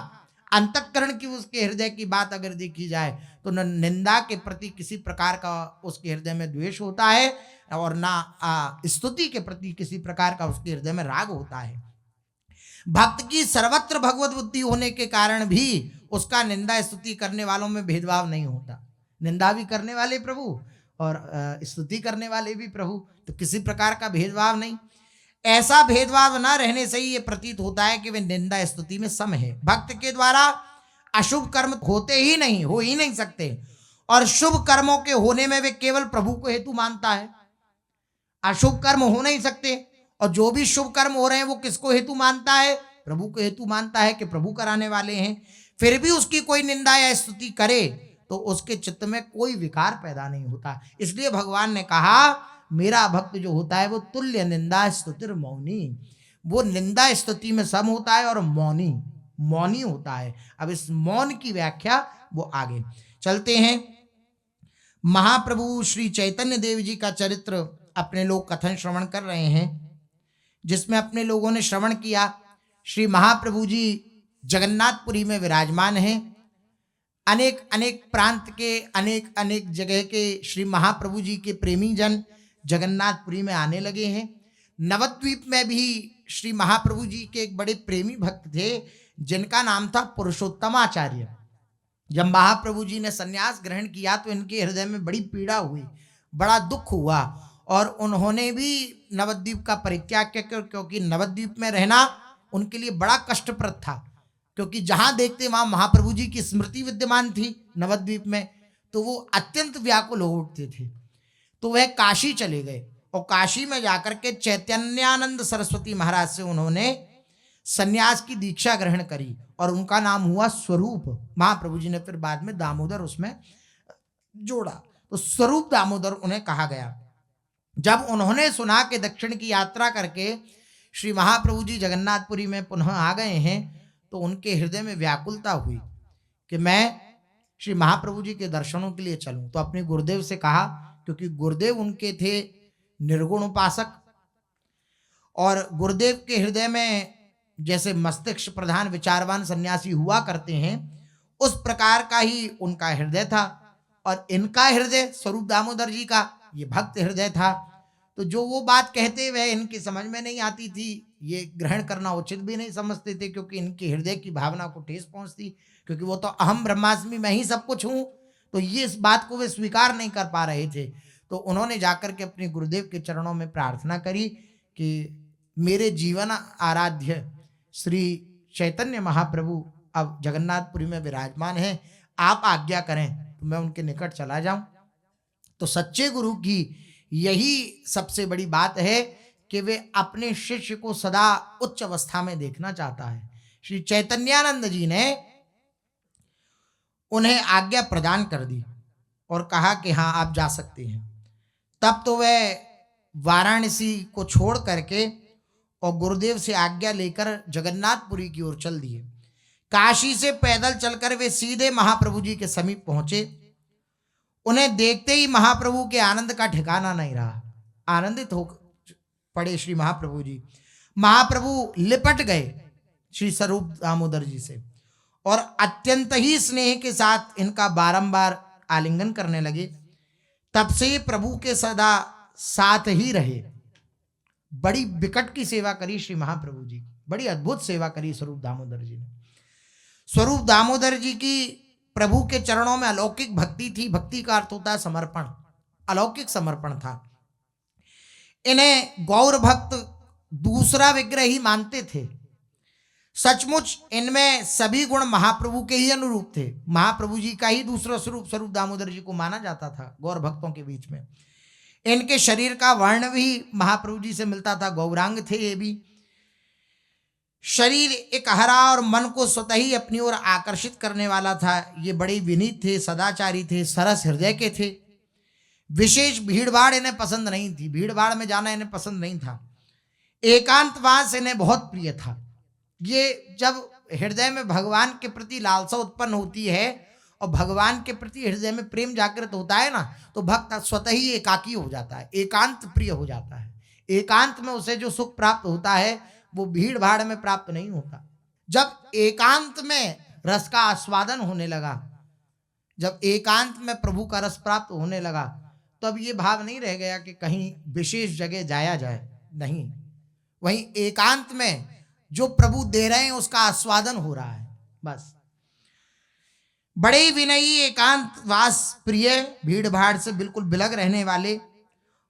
अंतःकरण की उसके हृदय की बात अगर देखी जाए तो न निंदा के प्रति किसी प्रकार का उसके हृदय में द्वेष होता है और ना स्तुति के प्रति किसी प्रकार का उसके हृदय में राग होता है। भक्त की सर्वत्र भगवत बुद्धि होने के कारण भी उसका निंदा स्तुति करने वालों में भेदभाव नहीं होता। निंदा भी करने वाले प्रभु और स्तुति करने वाले भी प्रभु, तो किसी प्रकार का भेदभाव नहीं। ऐसा भेदभाव न रहने से ही ये प्रतीत होता है कि वे निंदा स्तुति में सम है। भक्त के द्वारा अशुभ कर्म होते ही नहीं, हो ही नहीं सकते, और शुभ कर्मों के होने में वे केवल प्रभु को हेतु मानता है। अशुभ कर्म हो नहीं सकते, और जो भी शुभ कर्म हो रहे हैं वो किसको हेतु मानता है? प्रभु को हेतु मानता है कि प्रभु कराने वाले हैं। फिर भी उसकी कोई निंदा या स्तुति करे तो उसके चित्त में कोई विकार पैदा नहीं होता। इसलिए भगवान ने कहा मेरा भक्त जो होता है वो तुल्य निंदा स्तुतिर मौनी, वो निंदा स्तुति में सम होता है और मौनी होता है। अब इस मौन की व्याख्या वो आगे चलते हैं। महाप्रभु श्री चैतन्य देव जी का चरित्र अपने लोग कथन श्रवण कर रहे हैं, जिसमें अपने लोगों ने श्रवण किया श्री महाप्रभु जी जगन्नाथपुरी में विराजमान हैं। अनेक अनेक प्रांत के, अनेक अनेक जगह के श्री महाप्रभु जी के प्रेमी जन जगन्नाथपुरी में आने लगे हैं। नवद्वीप में भी श्री महाप्रभु जी के एक बड़े प्रेमी भक्त थे जिनका नाम था पुरुषोत्तमाचार्य। जब महाप्रभु जी ने सन्यास ग्रहण किया तो इनके हृदय में बड़ी पीड़ा हुई, बड़ा दुख हुआ, और उन्होंने भी नवद्वीप का परित्याग किया, क्योंकि नवद्वीप में रहना उनके लिए बड़ा कष्टप्रद था। क्योंकि जहां देखते वहां महाप्रभु जी की स्मृति विद्यमान थी नवद्वीप में, तो वो अत्यंत व्याकुल हो उठते थे। तो वह काशी चले गए और काशी में जाकर के चैतन्यानंद सरस्वती महाराज से उन्होंने सन्यास की दीक्षा ग्रहण करी और उनका नाम हुआ स्वरूप। महाप्रभु जी ने फिर बाद में दामोदर उसमें जोड़ा, तो स्वरूप दामोदर उन्हें कहा गया। जब उन्होंने सुना कि दक्षिण की यात्रा करके श्री महाप्रभु जी जगन्नाथपुरी में पुनः आ गए हैं, तो उनके हृदय में व्याकुलता हुई कि मैं श्री महाप्रभु जी के दर्शनों के लिए चलूं। तो अपने गुरुदेव से कहा, क्योंकि गुरुदेव उनके थे निर्गुण उपासक, और गुरुदेव के हृदय में जैसे मस्तिष्क प्रधान विचारवान सन्यासी हुआ करते हैं, उस प्रकार का ही उनका हृदय था। और इनका हृदय स्वरूप दामोदर जी का ये भक्त हृदय था। तो जो वो बात कहते वह इनकी समझ में नहीं आती थी, ये ग्रहण करना उचित भी नहीं समझते थे, क्योंकि इनके हृदय की भावना को ठेस पहुंचती, क्योंकि वो तो अहम ब्रह्मास्मि मैं ही सब कुछ हूँ, तो ये इस बात को वे स्वीकार नहीं कर पा रहे थे। तो उन्होंने जाकर के अपने गुरुदेव के चरणों में प्रार्थना करी कि मेरे जीवन आराध्य श्री चैतन्य महाप्रभु अब जगन्नाथपुरी में विराजमान हैं, आप आज्ञा करें तो मैं उनके निकट चला जाऊं। तो सच्चे गुरु की यही सबसे बड़ी बात है कि वे अपने शिष्य को सदा उच्च अवस्था में देखना चाहता है। श्री चैतन्यानंद जी ने उन्हें आज्ञा प्रदान कर दी और कहा कि हाँ आप जा सकते हैं। तब तो वह वाराणसी को छोड़ करके और गुरुदेव से आज्ञा लेकर जगन्नाथपुरी की ओर चल दिए। काशी से पैदल चलकर वे सीधे महाप्रभु जी के समीप पहुंचे। उन्हें देखते ही महाप्रभु के आनंद का ठिकाना नहीं रहा, आनंदित हो पड़े श्री महाप्रभु जी। महाप्रभु लिपट गए श्री स्वरूप दामोदर जी से और अत्यंत ही स्नेह के साथ इनका बारंबार आलिंगन करने लगे। तब से प्रभु के सदा साथ ही रहे। बड़ी विकट की सेवा करी श्री महाप्रभु जी, बड़ी अद्भुत सेवा करी स्वरूप दामोदर जी ने। स्वरूप दामोदर जी की प्रभु के चरणों में अलौकिक भक्ति थी। भक्ति का अर्थ होता है समर्पण, अलौकिक समर्पण था। इन्हें गौर भक्त दूसरा विग्रह ही मानते थे। सचमुच इनमें सभी गुण महाप्रभु के ही अनुरूप थे। महाप्रभु जी का ही दूसरा स्वरूप स्वरूप दामोदर जी को माना जाता था गौर भक्तों के बीच में। इनके शरीर का वर्ण भी महाप्रभु जी से मिलता था, गौरांग थे ये भी। शरीर एक हरा और मन को स्वतः ही अपनी ओर आकर्षित करने वाला था। ये बड़े विनीत थे, सदाचारी थे, सरस हृदय के थे। विशेष भीड़भाड़ इन्हें पसंद नहीं थी, भीड़भाड़ में जाना इन्हें पसंद नहीं था। एकांतवास इन्हें बहुत प्रिय था। ये जब हृदय में भगवान के प्रति लालसा उत्पन्न होती है और भगवान के प्रति हृदय में प्रेम जागृत होता है ना, तो भक्त स्वतः ही एकाकी हो जाता है, एकांत प्रिय हो जाता है। एकांत में उसे जो सुख प्राप्त होता है वो भीड़ भाड़ में प्राप्त नहीं होता। जब एकांत में रस का आस्वादन होने लगा, जब एकांत में प्रभु का रस प्राप्त होने लगा, तो अब ये भाव नहीं रह गया कि कहीं विशेष जगह जाया जाए, नहीं, वहीं एकांत में जो प्रभु दे रहे हैं उसका आस्वादन हो रहा है बस। बड़े विनयी, एकांतवास प्रिय, भीड़ भाड़ से बिल्कुल बिलग रहने वाले,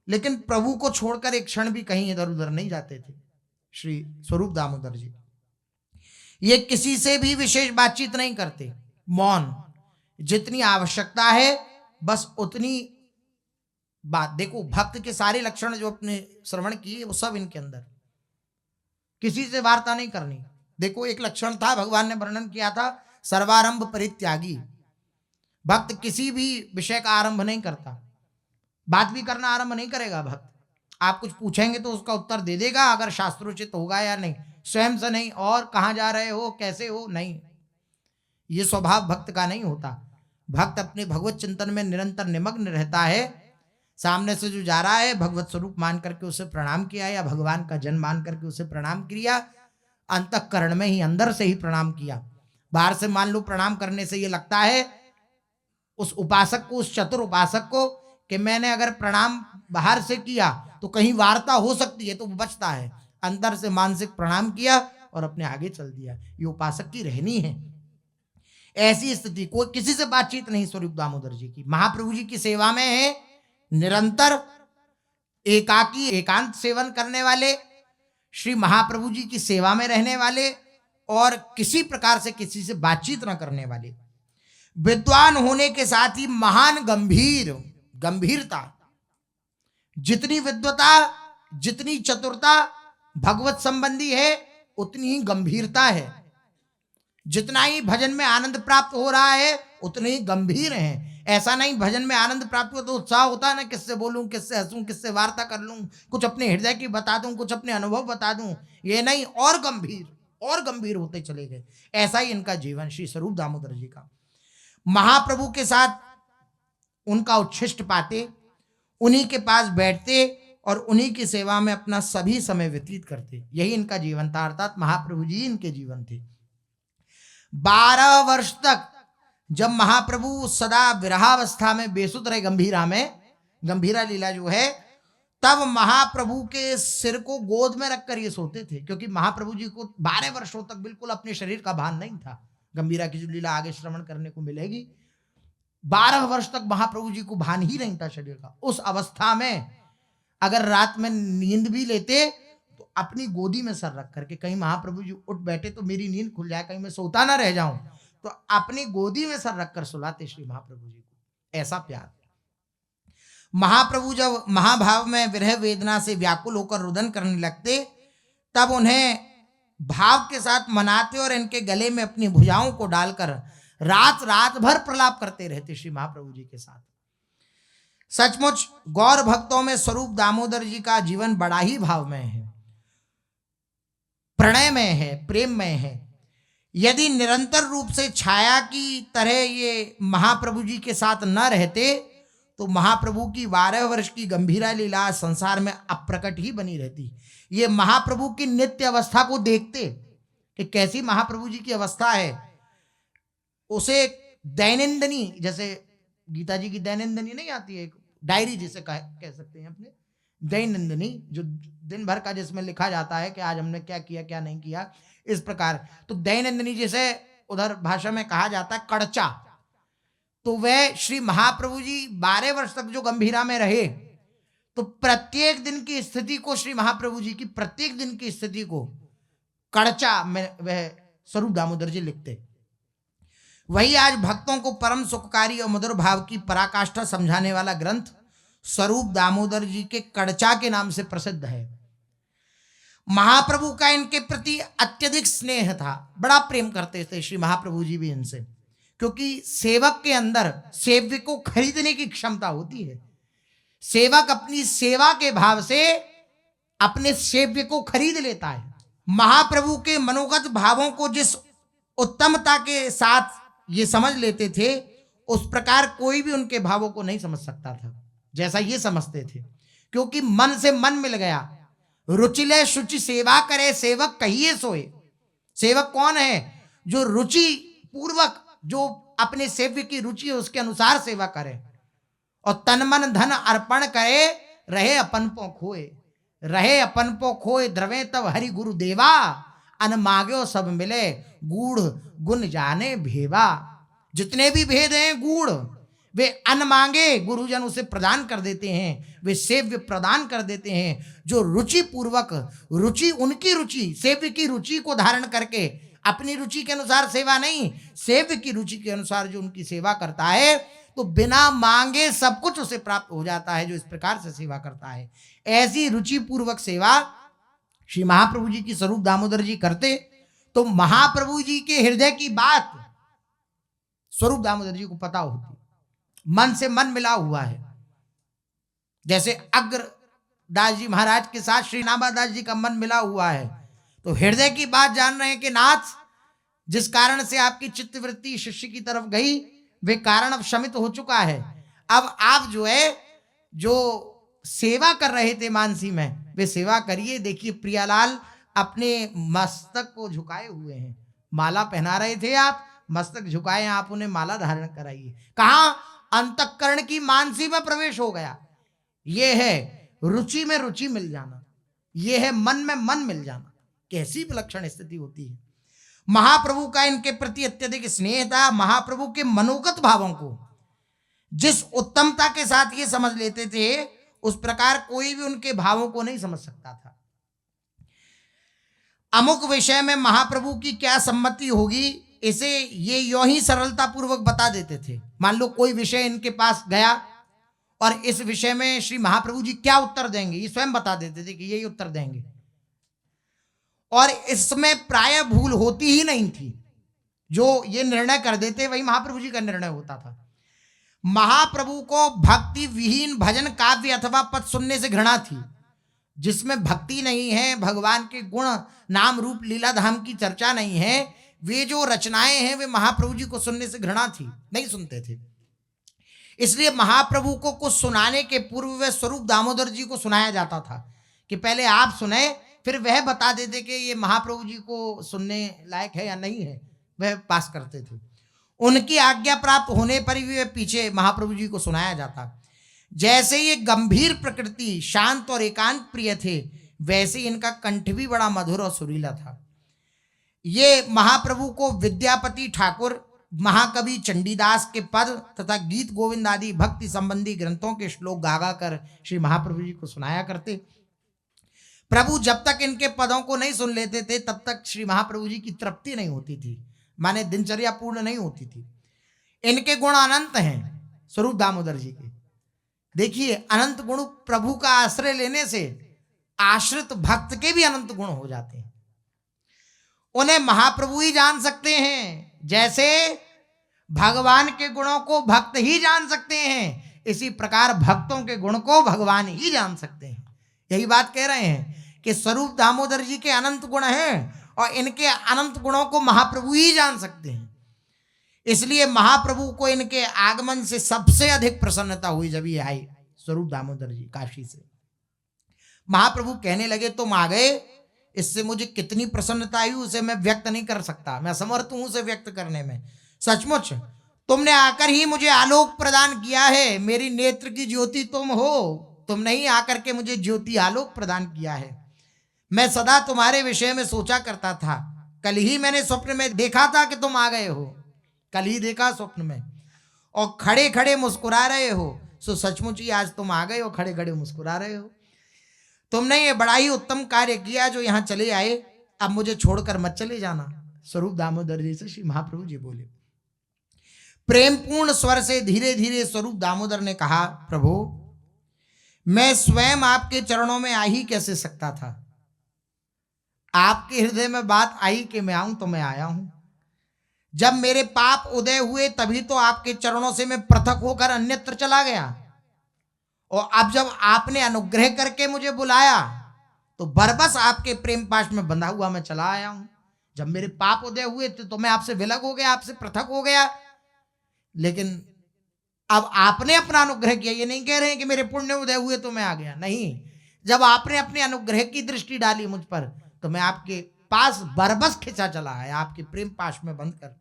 लेकिन प्रभु को छोड़कर एक क्षण भी कहीं इधर उधर नहीं जाते थे श्री स्वरूप दामोदर जी। ये किसी से भी विशेष बातचीत नहीं करते, मौन, जितनी आवश्यकता है बस उतनी बात। देखो भक्त के सारे लक्षण जो अपने श्रवण किए वो सब इनके अंदर, किसी से वार्ता नहीं करनी। देखो एक लक्षण था, भगवान ने वर्णन किया था, सर्वारंभ परित्यागी। भक्त किसी भी विषय का आरंभ नहीं करता, बात भी करना आरंभ नहीं करेगा भक्त। आप कुछ पूछेंगे तो उसका उत्तर दे देगा, अगर शास्त्रोचित होगा या नहीं, स्वयं से नहीं। और कहाँ जा रहे हो, कैसे हो, नहीं, ये स्वभाव भक्त का नहीं होता। भक्त अपने भगवत चिंतन में निरंतर निमग्न रहता है। सामने से जो जा रहा है भगवत स्वरूप मान करके उसे प्रणाम किया, या भगवान का जन मान करके उसे प्रणाम किया, अंतःकरण में ही, अंदर से ही प्रणाम किया। बाहर से मान लो प्रणाम करने से ये लगता है उस उपासक को, उस चतुर उपासक को, कि मैंने अगर प्रणाम बाहर से किया तो कहीं वार्ता हो सकती है, तो वो बचता है। अंदर से मानसिक प्रणाम किया और अपने आगे चल दिया। ये उपासक की रहनी है। ऐसी स्थिति, कोई किसी से बातचीत नहीं स्वरूप दामोदर जी की। महाप्रभु जी की सेवा में है, निरंतर एकाकी, एकांत सेवन करने वाले, श्री महाप्रभु जी की सेवा में रहने वाले, और किसी प्रकार से किसी से बातचीत न करने वाले। विद्वान होने के साथ ही महान गंभीरता, जितनी विद्वता, जितनी चतुरता भगवत संबंधी है उतनी ही गंभीरता है। जितना ही भजन में आनंद प्राप्त हो रहा है उतने ही गंभीर हैं। ऐसा नहीं भजन में आनंद प्राप्त हो तो उत्साह होता है ना, किससे बोलूं, किससे हंसूं, किससे वार्ता कर लूं, कुछ अपने हृदय की बता दूं, कुछ अपने अनुभव बता दूं। ये नहीं, और गंभीर होते चले गए। ऐसा ही इनका जीवन श्री स्वरूप दामोदर जी का। महाप्रभु के साथ उनका उच्छिष्ट पाते, उन्हीं के पास बैठते और उन्हीं की सेवा में अपना सभी समय व्यतीत करते। यही इनका जीवन था, अर्थात महाप्रभु जी इनके जीवन थे। 12 वर्ष तक जब महाप्रभु सदा विरहावस्था में बेसुध रहे, गंभीरा लीला जो है, तब महाप्रभु के सिर को गोद में रखकर ये सोते थे, क्योंकि महाप्रभु जी को 12 वर्षों तक बिल्कुल अपने शरीर का भान नहीं था। गंभीरा की जो लीला आगे श्रवण करने को मिलेगी, 12 वर्ष तक महाप्रभु जी को भान ही नहीं था शरीर का। उस अवस्था में अगर रात में नींद भी लेते तो अपनी गोदी में सर रख करके, कहीं महाप्रभु जी उठ बैठे तो मेरी नींद खुल जाए, कहीं मैं सोता ना रह जाऊं, तो अपनी गोदी में सर रखकर सुलाते श्री महाप्रभु जी को। ऐसा प्यार। महाप्रभु जब महाभाव में विरह वेदना से व्याकुल होकर रुदन करने लगते, तब उन्हें भाव के साथ मनाते और इनके गले में अपनी भुजाओं को डालकर रात भर प्रलाप करते रहते श्री महाप्रभु जी के साथ। सचमुच गौर भक्तों में स्वरूप दामोदर जी का जीवन बड़ा ही भावमय है, प्रणय में है, प्रेम में है। यदि निरंतर रूप से छाया की तरह ये महाप्रभु जी के साथ न रहते तो महाप्रभु की 12 वर्ष की गंभीरा लीला संसार में अप्रकट ही बनी रहती। ये महाप्रभु की नित्य अवस्था को देखते कि कैसी महाप्रभु जी की अवस्था है, उसे दैनंदिनी, जैसे गीता जी की दैनंदिनी नहीं आती है, डायरी जिसे कह सकते हैं अपने, दैनंदिनी, जो दिन भर का जिसमें लिखा जाता है कि आज हमने क्या किया क्या नहीं किया, इस प्रकार। तो दैनंदिनी जैसे उधर भाषा में कहा जाता है कड़चा, तो वह श्री महाप्रभु जी 12 वर्ष तक जो गंभीरा में रहे, तो प्रत्येक दिन की स्थिति को, श्री महाप्रभु जी की प्रत्येक दिन की स्थिति को कड़चा में वह स्वरूप दामोदर जी लिखते। वही आज भक्तों को परम सुखकारी और मधुर भाव की पराकाष्ठा समझाने वाला ग्रंथ स्वरूप दामोदर जी के कड़चा के नाम से प्रसिद्ध है। महाप्रभु का इनके प्रति अत्यधिक स्नेह था, बड़ा प्रेम करते थे श्री महाप्रभु जी भी इनसे, क्योंकि सेवक के अंदर सेव्य को खरीदने की क्षमता होती है। सेवक अपनी सेवा के भाव से अपने सेव्य को खरीद लेता है। महाप्रभु के मनोगत भावों को जिस उत्तमता के साथ ये समझ लेते थे, उस प्रकार कोई भी उनके भावों को नहीं समझ सकता था जैसा ये समझते थे, क्योंकि मन से मन मिल गया। रुचिले शुचि सेवा करे सेवक कहिए सोए। सेवक कौन है? जो रुचि पूर्वक, जो अपने सेव्य की रुचि है उसके अनुसार सेवा करे और तन मन धन अर्पण करे, रहे अपन पो खोए। रहे अपन पो खोए द्रवे तब हरि गुरु देवा, अन मांग्यो सब मिले गूढ़ गुण जाने भेवा। जितने भी भेद हैं गूढ़, वे अन मांगे गुरुजन उसे प्रदान कर देते हैं, वे सेव्य प्रदान कर देते हैं। जो रुचि पूर्वक, रुचि उनकी रुचि, सेव्य की रुचि को धारण करके, अपनी रुचि के अनुसार सेवा नहीं, सेव्य की रुचि के अनुसार जो उनकी सेवा करता है, तो बिना मांगे सब कुछ उसे प्राप्त हो जाता है, जो इस प्रकार से सेवा करता है। ऐसी रुचि पूर्वक सेवा श्री महाप्रभु जी की स्वरूप दामोदर जी करते, तो महाप्रभु जी के हृदय की बात स्वरूप दामोदर जी को पता होती, मन से मन मिला हुआ है। जैसे अग्रदास जी महाराज के साथ श्री नामादास जी का मन मिला हुआ है, तो हृदय की बात जान रहे हैं कि नाथ, जिस कारण से आपकी चित्तवृत्ति शिष्य की तरफ गई, वे कारण अब शमित हो चुका है। अब आप जो है, जो सेवा कर रहे थे मानसी में, वे सेवा करिए। देखिए प्रियालाल अपने मस्तक को झुकाए हुए हैं, माला पहना रहे थे आप, मस्तक झुकाए, आप उन्हें माला धारण कराइए। कहां? अंतःकरण की मानसी में प्रवेश हो गया। यह है रुचि में रुचि मिल जाना, यह है मन में मन मिल जाना। कैसी विलक्षण स्थिति होती है। महाप्रभु का इनके प्रति अत्यधिक स्नेह था। महाप्रभु के मनोगत भावों को जिस उत्तमता के साथ ये समझ लेते थे, उस प्रकार कोई भी उनके भावों को नहीं समझ सकता था। अमुक विषय में महाप्रभु की क्या सम्मति होगी, इसे ये यूं ही सरलता पूर्वक बता देते थे। मान लो कोई विषय इनके पास गया और इस विषय में श्री महाप्रभु जी क्या उत्तर देंगे, ये स्वयं बता देते थे कि यही उत्तर देंगे, और इसमें प्राय भूल होती ही नहीं थी। जो ये निर्णय कर देते वही महाप्रभु जी का निर्णय होता था। महाप्रभु को भक्ति विहीन भजन काव्य अथवा पद सुनने से घृणा थी। जिसमें भक्ति नहीं है, भगवान के गुण नाम रूप लीला धाम की चर्चा नहीं है, वे जो रचनाएं हैं वे महाप्रभु जी को सुनने से घृणा थी, नहीं सुनते थे। इसलिए महाप्रभु को कुछ सुनाने के पूर्व वह स्वरूप दामोदर जी को सुनाया जाता था कि पहले आप सुने, फिर वह बता देते कि ये महाप्रभु जी को सुनने लायक है या नहीं है, वह पास करते थे। उनकी आज्ञा प्राप्त होने पर भी वे पीछे महाप्रभु जी को सुनाया जाता। जैसे ये गंभीर प्रकृति, शांत और एकांत प्रिय थे, वैसे इनका कंठ भी बड़ा मधुर और सुरीला था। ये महाप्रभु को विद्यापति ठाकुर, महाकवि चंडीदास के पद तथा गीत गोविंद आदि भक्ति संबंधी ग्रंथों के श्लोक गा गा कर श्री महाप्रभु जी को सुनाया करते। प्रभु जब तक इनके पदों को नहीं सुन लेते थे, तब तक श्री महाप्रभु जी की तृप्ति नहीं होती थी, माने दिनचर्या पूर्ण नहीं होती थी। इनके गुण अनंत हैं स्वरूप दामोदर जी के। देखिए, अनंत गुण प्रभु का आश्रय लेने से आश्रित भक्त के भी अनंत गुण हो जाते हैं। उन्हें महाप्रभु ही जान सकते हैं, जैसे भगवान के गुणों को भक्त ही जान सकते हैं, इसी प्रकार भक्तों के गुण को भगवान ही जान सकते हैं। यही बात कह रहे हैं कि स्वरूप दामोदर जी के अनंत गुण हैं और इनके अनंत गुणों को महाप्रभु ही जान सकते हैं। इसलिए महाप्रभु को इनके आगमन से सबसे अधिक प्रसन्नता हुई जब ये आए स्वरूप दामोदर जी काशी से। महाप्रभु कहने लगे, तुम आ गए, इससे मुझे कितनी प्रसन्नता आई उसे मैं व्यक्त नहीं कर सकता, मैं असमर्थ हूं उसे व्यक्त करने में। सचमुच तुमने आकर ही मुझे आलोक प्रदान किया है, मेरी नेत्र की ज्योति तुम हो, तुमने ही आकर के मुझे ज्योति आलोक प्रदान किया है। मैं सदा तुम्हारे विषय में सोचा करता था, कल ही मैंने स्वप्न में देखा था कि तुम आ गए हो, कल ही देखा स्वप्न में, और खड़े खड़े मुस्कुरा रहे हो, सो सचमुच ही आज तुम आ गए हो, खड़े खड़े मुस्कुरा रहे हो। तुमने ये बड़ा ही उत्तम कार्य किया जो यहाँ चले आए, अब मुझे छोड़कर मत चले जाना। स्वरूप दामोदर जी से श्री महाप्रभु जी बोले। प्रेमपूर्ण स्वर से धीरे धीरे स्वरूप दामोदर ने कहा, प्रभु मैं स्वयं आपके चरणों में आ ही कैसे सकता था, आपके हृदय में बात आई कि मैं आऊं तो मैं आया हूं। जब मेरे पाप उदय हुए तभी तो आपके चरणों से मैं पृथक होकर अन्यत्र चला गया, और अब जब आपने अनुग्रह करके मुझे बुलाया तो बरबस आपके प्रेम पाश में बंधा हुआ मैं चला आया हूं। जब मेरे पाप उदय हुए तो मैं आपसे विलग हो गया, आपसे पृथक हो गया, लेकिन अब आपने अपना अनुग्रह किया। ये नहीं कह रहे हैं कि मेरे पुण्य उदय हुए तो मैं आ गया, नहीं, जब आपने अपने अनुग्रह की दृष्टि डाली मुझ पर तो मैं आपके पास बरबस खिंचा चला आया, आपके प्रेम पाश में बंद कर।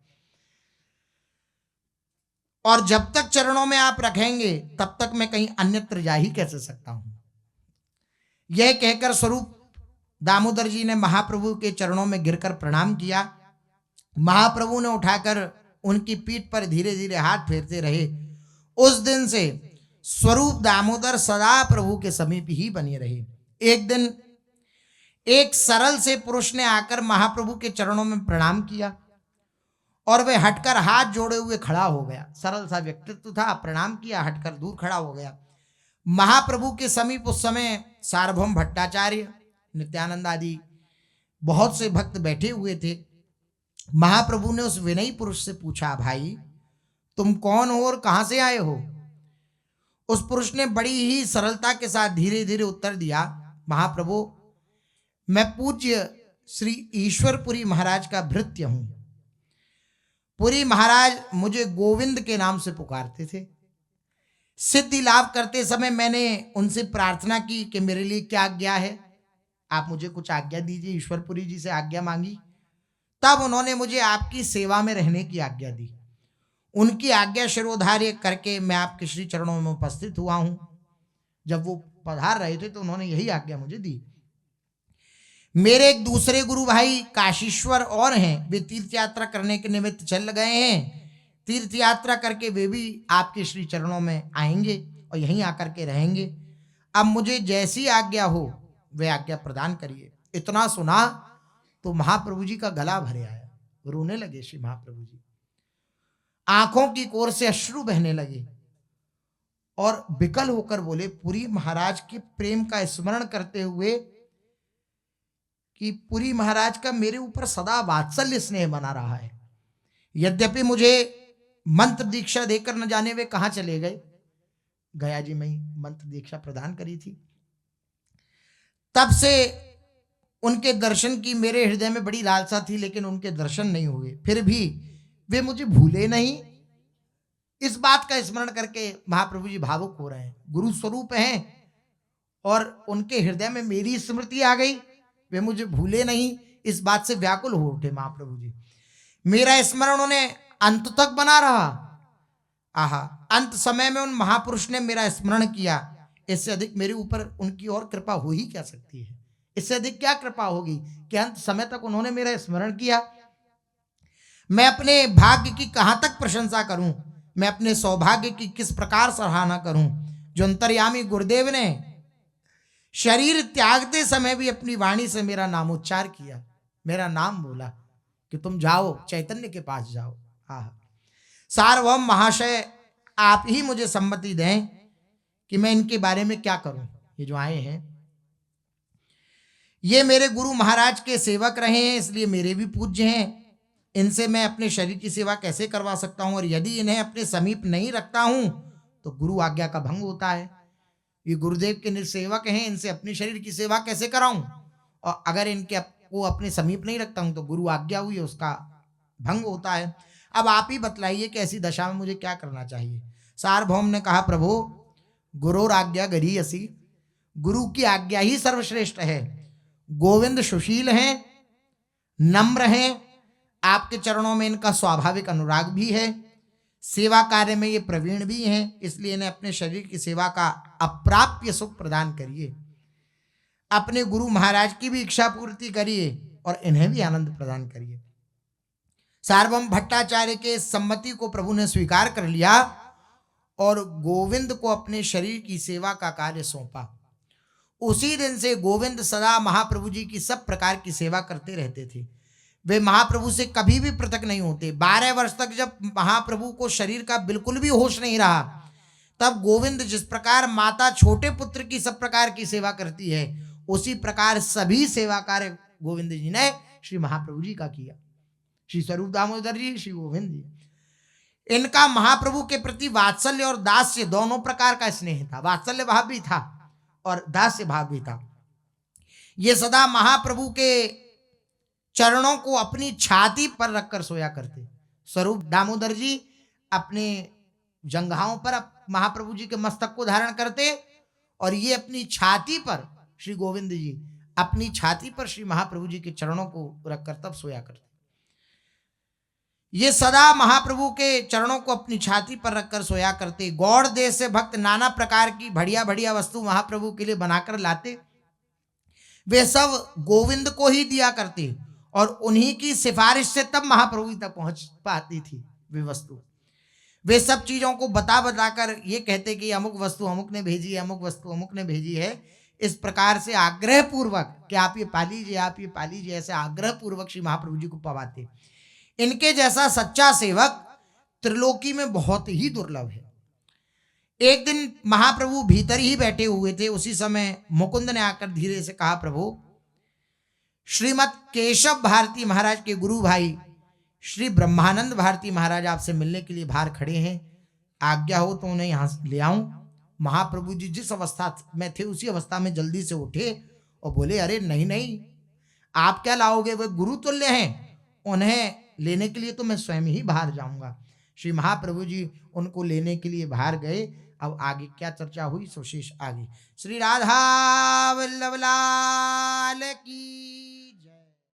और जब तक चरणों में आप रखेंगे तब तक मैं कहीं अन्यत्र जा ही कैसे सकता हूं। यह कहकर स्वरूप दामोदर जी ने महाप्रभु के चरणों में गिरकर प्रणाम किया। महाप्रभु ने उठाकर उनकी पीठ पर धीरे धीरे हाथ फेरते रहे। उस दिन से स्वरूप दामोदर सदा प्रभु के समीप ही बने रहे। एक दिन एक सरल से पुरुष ने आकर महाप्रभु के चरणों में प्रणाम किया और वह हटकर हाथ जोड़े हुए खड़ा हो गया। सरल सा व्यक्तित्व था, प्रणाम किया, हटकर दूर खड़ा हो गया। महाप्रभु के समीप उस समय सार्वभौम भट्टाचार्य, नित्यानंद आदि बहुत से भक्त बैठे हुए थे। महाप्रभु ने उस विनयी पुरुष से पूछा, भाई तुम कौन हो और कहां से आए हो? उस पुरुष ने बड़ी ही सरलता के साथ धीरे धीरे उत्तर दिया, महाप्रभु मैं पूज्य श्री ईश्वरपुरी महाराज का भृत्य हूं। पुरी महाराज मुझे गोविंद के नाम से पुकारते थे। सिद्धि लाभ करते समय मैंने उनसे प्रार्थना की कि मेरे लिए क्या आज्ञा है, आप मुझे कुछ आज्ञा दीजिए। ईश्वरपुरी जी से आज्ञा मांगी, तब उन्होंने मुझे आपकी सेवा में रहने की आज्ञा दी। उनकी आज्ञा शिरोधार्य करके मैं आपके श्री चरणों में उपस्थित हुआ हूं। जब वो पधार रहे थे तो उन्होंने यही आज्ञा मुझे दी। मेरे एक दूसरे गुरु भाई काशीश्वर और हैं, वे तीर्थ यात्रा करने के निमित्त चल गए हैं। तीर्थ यात्रा करके वे भी आपके श्री चरणों में आएंगे और यहीं आकर के रहेंगे। अब मुझे जैसी आज्ञा हो वह आज्ञा प्रदान करिए। इतना सुना तो महाप्रभु जी का गला भरे आया, रोने लगे श्री महाप्रभु जी। आंखों की कोर से अश्रु बहने लगे और विकल होकर बोले, पुरी महाराज के प्रेम का स्मरण करते हुए कि पुरी महाराज का मेरे ऊपर सदा वात्सल्य स्नेह बना रहा है। यद्यपि मुझे मंत्र दीक्षा देकर न जाने वे कहां चले गए, गया जी में मंत्र दीक्षा प्रदान करी थी, तब से उनके दर्शन की मेरे हृदय में बड़ी लालसा थी, लेकिन उनके दर्शन नहीं हुए। फिर भी वे मुझे भूले नहीं। इस बात का स्मरण करके महाप्रभु जी भावुक हो रहे हैं। गुरु स्वरूप हैं और उनके हृदय में मेरी स्मृति आ गई, वे मुझे भूले नहीं, इस बात से व्याकुल हो उठे महाप्रभु जी। मेरा स्मरण उन्हें अंत तक बना रहा। आहा, अंत समय में उन महापुरुष ने मेरा स्मरण किया, इससे अधिक मेरे ऊपर उनकी और कृपा हो ही क्या सकती है। इससे अधिक क्या कृपा होगी कि अंत समय तक उन्होंने मेरा स्मरण किया। मैं अपने भाग्य की कहां तक प्रशंसा करूं, मैं अपने सौभाग्य की किस प्रकार सराहना करूं, जो अंतर्यामी गुरुदेव ने शरीर त्यागते समय भी अपनी वाणी से मेरा नामोच्चार किया, मेरा नाम बोला कि तुम जाओ, चैतन्य के पास जाओ। आह, सार्वभौम महाशय आप ही मुझे सम्मति दें कि मैं इनके बारे में क्या करूं। ये जो आए हैं ये मेरे गुरु महाराज के सेवक रहे हैं, इसलिए मेरे भी पूज्य हैं। इनसे मैं अपने शरीर की सेवा कैसे करवा सकता हूं, और यदि इन्हें अपने समीप नहीं रखता हूं तो गुरु आज्ञा का भंग होता है। ये गुरुदेव के निर्सेवक हैं, इनसे अपने शरीर की सेवा कैसे कराऊं, और अगर इनके को अपने समीप नहीं रखता हूं तो गुरु आज्ञा हुई उसका भंग होता है। अब आप ही बतलाइए कि ऐसी दशा में मुझे क्या करना चाहिए। सार्वभौम ने कहा, प्रभु गुरुर आज्ञा गरीयसी, गुरु की आज्ञा ही सर्वश्रेष्ठ है। गोविंद सुशील हैं, नम्र हैं, आपके चरणों में इनका स्वाभाविक अनुराग भी है, सेवा कार्य में ये प्रवीण भी हैं, इसलिए इन्हें अपने शरीर की सेवा का अप्राप्य सुख प्रदान करिए। अपने गुरु महाराज की भी इच्छा पूर्ति करिए और इन्हें भी आनंद प्रदान करिए। सार्वभौम भट्टाचार्य के सम्मति को प्रभु ने स्वीकार कर लिया और गोविंद को अपने शरीर की सेवा का कार्य सौंपा। उसी दिन से गोविंद सदा महाप्रभु जी की सब प्रकार की सेवा करते रहते थे। वे महाप्रभु से कभी भी पृथक नहीं होते। 12 वर्ष तक जब महाप्रभु को शरीर का बिल्कुल भी होश नहीं रहा, तब गोविंद जिस प्रकार माता छोटे पुत्र की सब प्रकार की सेवा करती है, उसी प्रकार सभी सेवा कार्य गोविंद जी ने श्री महाप्रभु जी का किया। श्री स्वरूप दामोदर जी, श्री गोविंद जी, इनका महाप्रभु के प्रति वात्सल्य और दास्य दोनों प्रकार का स्नेह था। वात्सल्य भाव भी था और दास्य भाव भी था। ये सदा महाप्रभु के चरणों को अपनी छाती पर रखकर सोया करते। स्वरूप दामोदर जी अपने जंघाओं पर महाप्रभु जी के मस्तक को धारण करते और ये अपनी छाती पर, श्री गोविंद जी अपनी छाती पर श्री महाप्रभु जी के चरणों को रखकर तब सोया करते। ये सदा महाप्रभु के चरणों को अपनी छाती पर रखकर सोया करते। गौड़ देश से भक्त नाना प्रकार की बढ़िया बढ़िया वस्तु महाप्रभु के लिए बनाकर लाते। वे सब गोविंद को ही दिया करते और उन्हीं की सिफारिश से तब महाप्रभु तक पहुंच पाती थी वे वस्तु। वे सब चीजों को बता बताकर ये कहते कि अमुक वस्तु अमुक ने भेजी है, अमुक वस्तु अमुक ने भेजी है। इस प्रकार से आग्रह पूर्वक कि आप ये पा लीजिए, आप ये पा लीजिए, ऐसे आग्रह पूर्वक श्री महाप्रभु जी को पवाते। इनके जैसा सच्चा सेवक त्रिलोकी में बहुत ही दुर्लभ है। एक दिन महाप्रभु भीतर ही बैठे हुए थे। उसी समय मुकुंद ने आकर धीरे से कहा, प्रभु, श्रीमद केशव भारती महाराज के गुरु भाई श्री ब्रह्मानंद भारती महाराज आपसे मिलने के लिए बाहर खड़े हैं, आज्ञा हो तो उन्हें यहां ले आऊं। महाप्रभु जी जिस अवस्था में थे उसी अवस्था में जल्दी से उठे और बोले, अरे नहीं नहीं, आप क्या लाओगे, वे गुरु तुल्य हैं, उन्हें लेने के लिए तो मैं स्वयं ही बाहर जाऊंगा। श्री महाप्रभु जी उनको लेने के लिए बाहर गए। अब आगे क्या चर्चा हुई सो शेष आगे। श्री राधा वल्लभ लाल की।